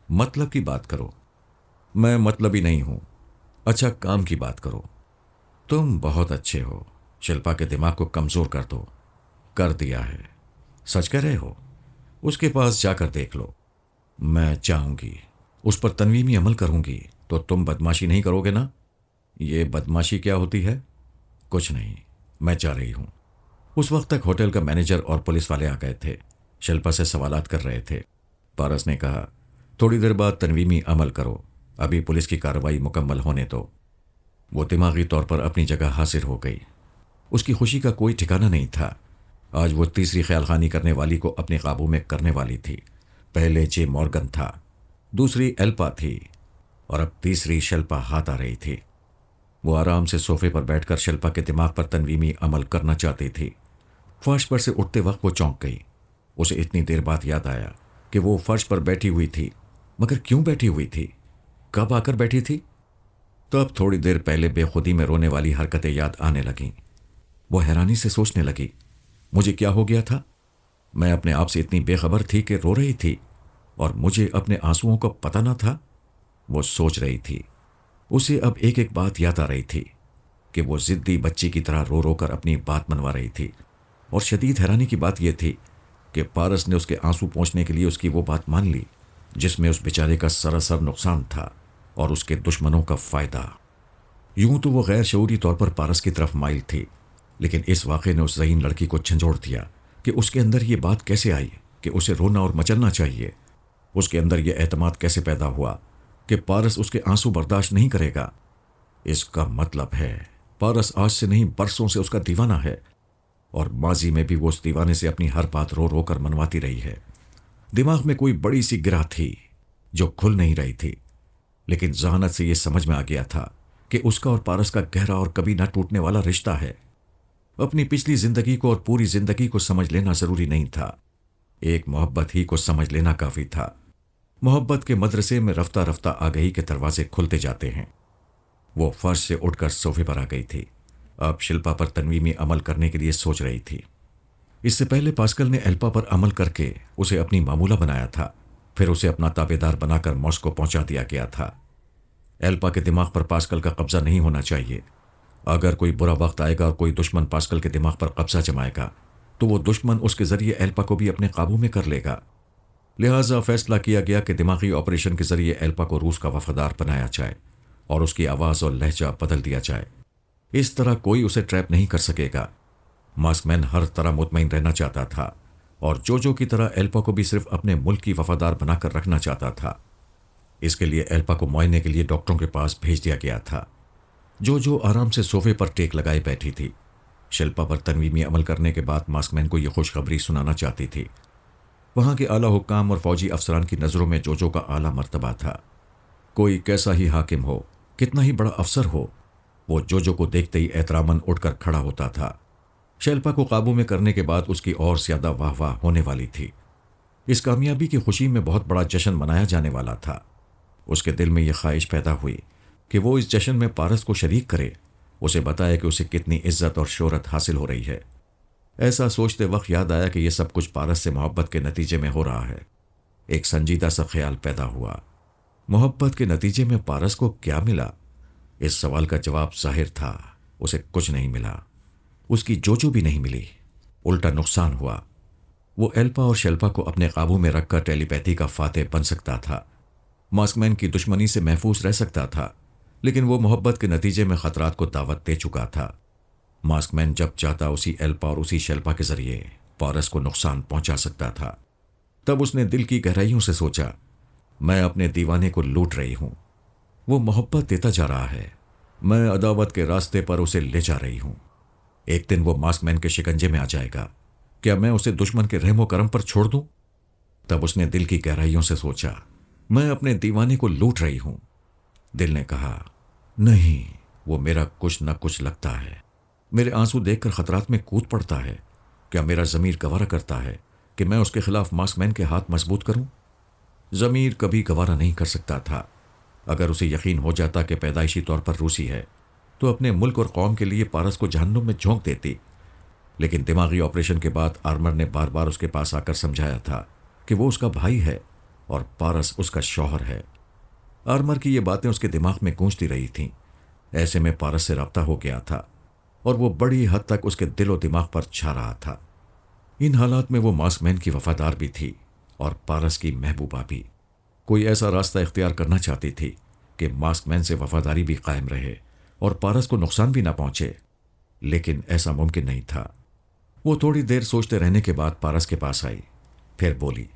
मतलब की बात करो। मैं मतलबी नहीं हूं। अच्छा, काम की बात करो। तुम बहुत अच्छे हो, शिल्पा के दिमाग को कमजोर कर दो। कर दिया है। सच कह रहे हो? उसके पास जाकर देख लो। मैं चाहूंगी, उस पर तनवीमी अमल करूंगी तो तुम बदमाशी नहीं करोगे ना? ये बदमाशी क्या होती है? कुछ नहीं, मैं जा रही हूं। उस वक्त तक होटल का मैनेजर और पुलिस वाले आ गए थे। शिल्पा से सवालात कर रहे थे। पारस ने कहा, थोड़ी देर बाद तनवीमी अमल करो, अभी पुलिस की कार्रवाई मुकम्मल होने दो। वो दिमागी तौर पर अपनी जगह हाजिर हो गई। उसकी खुशी का कोई ठिकाना नहीं था। आज वो तीसरी ख्यालखानी करने वाली को अपने काबू में करने वाली थी। पहले जे मॉर्गन था, दूसरी एल्पा थी, और अब तीसरी शिल्पा हाथ आ रही थी। वो आराम से सोफे पर बैठकर शिल्पा के दिमाग पर तनवीमी अमल करना चाहती थी। फर्श पर से उठते वक्त वो चौंक गई। उसे इतनी देर बाद याद आया कि वो फर्श पर बैठी हुई थी, मगर क्यों बैठी हुई थी? कब आकर बैठी थी? तब थोड़ी देर पहले बेखुदी में रोने वाली हरकतें याद आने लगीं। वो हैरानी से सोचने लगी, मुझे क्या हो गया था? मैं अपने आप से इतनी बेखबर थी कि रो रही थी और मुझे अपने आंसुओं का पता न था। वो सोच रही थी। उसे अब एक एक बात याद आ रही थी कि वो जिद्दी बच्ची की तरह रो रो कर अपनी बात मनवा रही थी। और शदीद हैरानी की बात यह थी कि पारस ने उसके आंसू पोंछने के लिए उसकी वो बात मान ली जिसमें उस बेचारे का सरासर नुकसान था और उसके दुश्मनों का फायदा। यूं तो वो गैर शऊरी तौर पर पारस की तरफ माइल थी, लेकिन इस वाक़े ने उस ज़हीन लड़की को झंझोड़ दिया कि उसके अंदर ये बात कैसे आई कि उसे रोना और मचलना चाहिए। उसके अंदर यह एतमाद कैसे पैदा हुआ कि पारस उसके आंसू बर्दाश्त नहीं करेगा। इसका मतलब है पारस आज से नहीं बरसों से उसका दीवाना है और माजी में भी वो उस दीवाने से अपनी हर बात रो रो कर मनवाती रही है। दिमाग में कोई बड़ी सी गिरह थी जो खुल नहीं रही थी, लेकिन जहानत से यह समझ में आ गया था कि उसका और पारस का गहरा और कभी न टूटने वाला रिश्ता है। अपनी पिछली जिंदगी को और पूरी जिंदगी को समझ लेना जरूरी नहीं था, एक मोहब्बत ही को समझ लेना काफी था। मोहब्बत के मदरसे में रफ्ता रफ्ता आगही के दरवाजे खुलते जाते हैं। वो फर्श से उठकर सोफे पर आ गई थी। अब शिल्पा पर तनवीमी अमल करने के लिए सोच रही थी। इससे पहले पास्कल ने एल्पा पर अमल करके उसे अपनी मामूला बनाया था, फिर उसे अपना ताबेदार बनाकर मॉस्को पहुंचा दिया गया था। एल्पा के दिमाग पर पास्कल का कब्जा नहीं होना चाहिए। अगर कोई बुरा वक्त आएगा और कोई दुश्मन पास्कल के दिमाग पर कब्जा जमाएगा तो वो दुश्मन उसके जरिए एल्पा को भी अपने काबू में कर लेगा। लिहाजा फैसला किया गया कि दिमागी ऑपरेशन के जरिए एल्पा को रूस का वफादार बनाया जाए और उसकी आवाज़ और लहजा बदल दिया जाए। इस तरह कोई उसे ट्रैप नहीं कर सकेगा। मास्कमैन हर तरह मुतमईन रहना चाहता था और जो की तरह एल्पा को भी सिर्फ अपने मुल्क की वफादार बनाकर रखना चाहता था। इसके लिए एल्पा को मुआयने के लिए डॉक्टरों के पास भेज दिया गया था। जो आराम से सोफे पर टेक लगाए बैठी थी। शिल्पा पर तनवीमी अमल करने के बाद मास्कमैन को यह खुशखबरी सुनाना चाहती थी। वहां के आला हुक्काम और फौजी अफसरान की नज़रों में जो का आला मर्तबा था। कोई कैसा ही हाकिम हो, कितना ही बड़ा अफसर हो, वो जो को देखते ही एहतरामन उठकर खड़ा होता था। शिल्पा को काबू में करने के बाद उसकी और ज्यादा वाह वाह होने वाली थी। इस कामयाबी की खुशी में बहुत बड़ा जश्न मनाया जाने वाला था। उसके दिल में यह ख्वाहिश पैदा हुई कि वो इस जश्न में पारस को शरीक करे, उसे बताए कि उसे कितनी इज्जत और शोहरत हासिल हो रही है। ऐसा सोचते वक्त याद आया कि यह सब कुछ पारस से मोहब्बत के नतीजे में हो रहा है। एक संजीदा सा ख्याल पैदा हुआ, मोहब्बत के नतीजे में पारस को क्या मिला? इस सवाल का जवाब जाहिर था, उसे कुछ नहीं मिला। उसकी जो भी नहीं मिली, उल्टा नुकसान हुआ। वो एल्पा और शिल्पा को अपने काबू में रखकर टेलीपैथी का फातेह बन सकता था, मास्कमैन की दुश्मनी से महफूज रह सकता था, लेकिन वो मोहब्बत के नतीजे में खतरात को दावत दे चुका था। मास्कमैन जब चाहता उसी एल्पा और उसी शिल्पा के जरिए पारस को नुकसान पहुंचा सकता था। तब उसने दिल की गहराइयों से सोचा, मैं अपने दीवाने को लूट रही हूं। वो मोहब्बत देता जा रहा है, मैं अदावत के रास्ते पर उसे ले जा रही हूं। एक दिन वो मास्कमैन के शिकंजे में आ जाएगा। क्या मैं उसे दुश्मन के रहमो करम पर छोड़ दूं? तब उसने दिल की गहराइयों से सोचा, मैं अपने दीवाने को लूट रही हूं। दिल ने कहा, नहीं, वो मेरा कुछ न कुछ लगता है। मेरे आंसू देखकर खतरात में कूद पड़ता है। क्या मेरा ज़मीर गवारा करता है कि मैं उसके खिलाफ मास्कमैन के हाथ मजबूत करूं? ज़मीर कभी गवारा नहीं कर सकता था। अगर उसे यकीन हो जाता कि पैदाइशी तौर पर रूसी है तो अपने मुल्क और कौम के लिए पारस को जहन्नुम में झोंक देती। लेकिन दिमागी ऑपरेशन के बाद आर्मर ने बार बार उसके पास आकर समझाया था कि वो उसका भाई है और पारस उसका शौहर है। आर्मर की ये बातें उसके दिमाग में गूंजती रही थीं। ऐसे में पारस से रब्ता हो गया था और वो बड़ी हद तक उसके दिलो दिमाग पर छा रहा था। इन हालात में वो मास्कमैन की वफादार भी थी और पारस की महबूबा भी। कोई ऐसा रास्ता इख्तियार करना चाहती थी कि मास्कमैन से वफादारी भी कायम रहे और पारस को नुकसान भी ना पहुंचे, लेकिन ऐसा मुमकिन नहीं था। वो थोड़ी देर सोचते रहने के बाद पारस के पास आई, फिर बोली,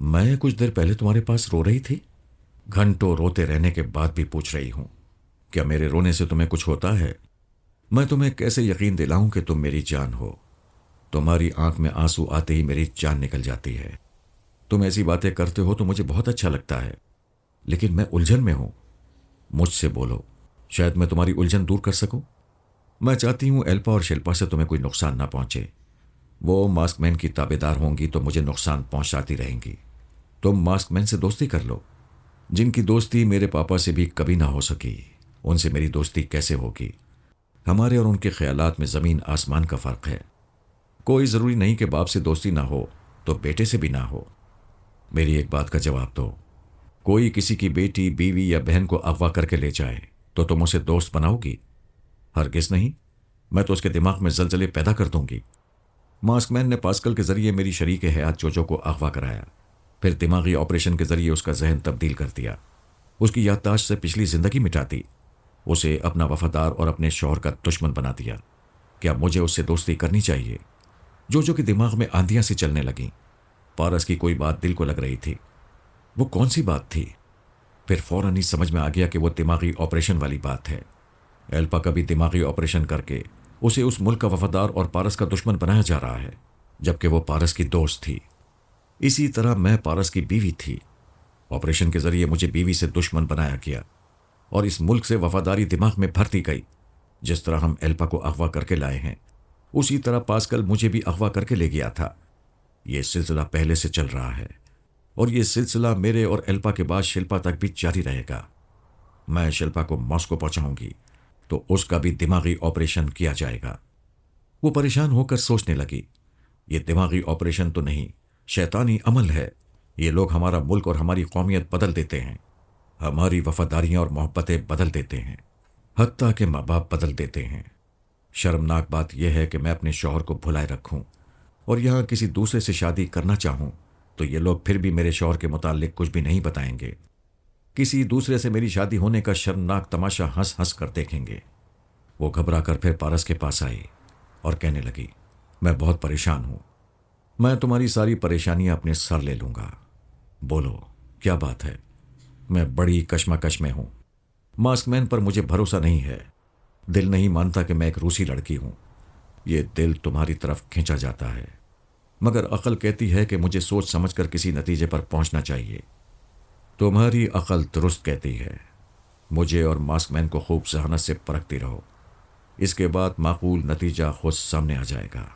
मैं कुछ देर पहले तुम्हारे पास रो रही थी। घंटों रोते रहने के बाद भी पूछ रही हूं, क्या मेरे रोने से तुम्हें कुछ होता है? मैं तुम्हें कैसे यकीन दिलाऊं कि तुम मेरी जान हो? तुम्हारी आंख में आंसू आते ही मेरी जान निकल जाती है। तुम ऐसी बातें करते हो तो मुझे बहुत अच्छा लगता है, लेकिन मैं उलझन में हूं। मुझसे बोलो, शायद मैं तुम्हारी उलझन दूर कर सकूं। मैं चाहती हूं एल्पा और शिल्पा से तुम्हें कोई नुकसान ना पहुंचे। वो मास्कमैन की ताबेदार होंगी तो मुझे नुकसान पहुंचाती रहेंगी। तुम मास्कमैन से दोस्ती कर लो। जिनकी दोस्ती मेरे पापा से भी कभी ना हो सकी, उनसे मेरी दोस्ती कैसे होगी? हमारे और उनके ख्यालात में ज़मीन आसमान का फ़र्क है। कोई ज़रूरी नहीं कि बाप से दोस्ती ना हो तो बेटे से भी ना हो। मेरी एक बात का जवाब दो, कोई किसी की बेटी, बीवी या बहन को अगवा करके ले जाए तो तुम उसे दोस्त बनाओगी? हरगिज नहीं, मैं तो उसके दिमाग में जलजले पैदा कर दूंगी। मास्कमैन ने पास्कल के जरिए मेरी शरीक हयात जोजो को अगवा कराया, फिर दिमागी ऑपरेशन के जरिए उसका जहन तब्दील कर दिया, उसकी याददाश्त से पिछली जिंदगी मिटा दी, उसे अपना वफादार और अपने शौहर का दुश्मन बना दिया। क्या मुझे उससे दोस्ती करनी चाहिए? जोजो के दिमाग में आंधियां सी चलने लगीं। पारस की कोई बात दिल को लग रही थी। वो कौन सी बात थी? फिर फौरन ही समझ में आ गया कि वो दिमागी ऑपरेशन वाली बात है। एल्पा का भी दिमागी ऑपरेशन करके उसे उस मुल्क का वफादार और पारस का दुश्मन बनाया जा रहा है, जबकि वो पारस की दोस्त थी। इसी तरह मैं पारस की बीवी थी। ऑपरेशन के जरिए मुझे बीवी से दुश्मन बनाया गया और इस मुल्क से वफादारी दिमाग में भरती गई। जिस तरह हम एल्पा को अगवा करके लाए हैं, उसी तरह पास्कल मुझे भी अगवा करके ले गया था। ये सिलसिला पहले से चल रहा है और ये सिलसिला मेरे और एल्पा के बाद शिल्पा तक भी जारी रहेगा। मैं शिल्पा को मॉस्को पहुंचाऊंगी तो उसका भी दिमागी ऑपरेशन किया जाएगा। वो परेशान होकर सोचने लगी, ये दिमागी ऑपरेशन तो नहीं, शैतानी अमल है। ये लोग हमारा मुल्क और हमारी कौमियत बदल देते हैं, हमारी वफादारियां और मोहब्बतें बदल देते हैं, हत्ता के माँ बाप बदल देते हैं। शर्मनाक बात यह है कि मैं अपने शौहर को भुलाए रखूं और यहां किसी दूसरे से शादी करना चाहूं तो ये लोग फिर भी मेरे शौहर के मुतालिक कुछ भी नहीं बताएंगे। किसी दूसरे से मेरी शादी होने का शर्मनाक तमाशा हंस हंस कर देखेंगे। वो घबरा कर फिर पारस के पास आई और कहने लगी, मैं बहुत परेशान हूं, मैं तुम्हारी सारी परेशानियां अपने सर ले लूंगा। बोलो क्या बात है? मैं बड़ी कश्मकश में हूं। मास्कमैन पर मुझे भरोसा नहीं है। दिल नहीं मानता कि मैं एक रूसी लड़की हूं। ये दिल तुम्हारी तरफ खींचा जाता है, मगर अकल कहती है कि मुझे सोच समझकर किसी नतीजे पर पहुंचना चाहिए। तुम्हारी अकल दुरुस्त कहती है। मुझे और मास्कमैन को खूब जहानत से परखती रहो, इसके बाद माकूल नतीजा खुद सामने आ जाएगा।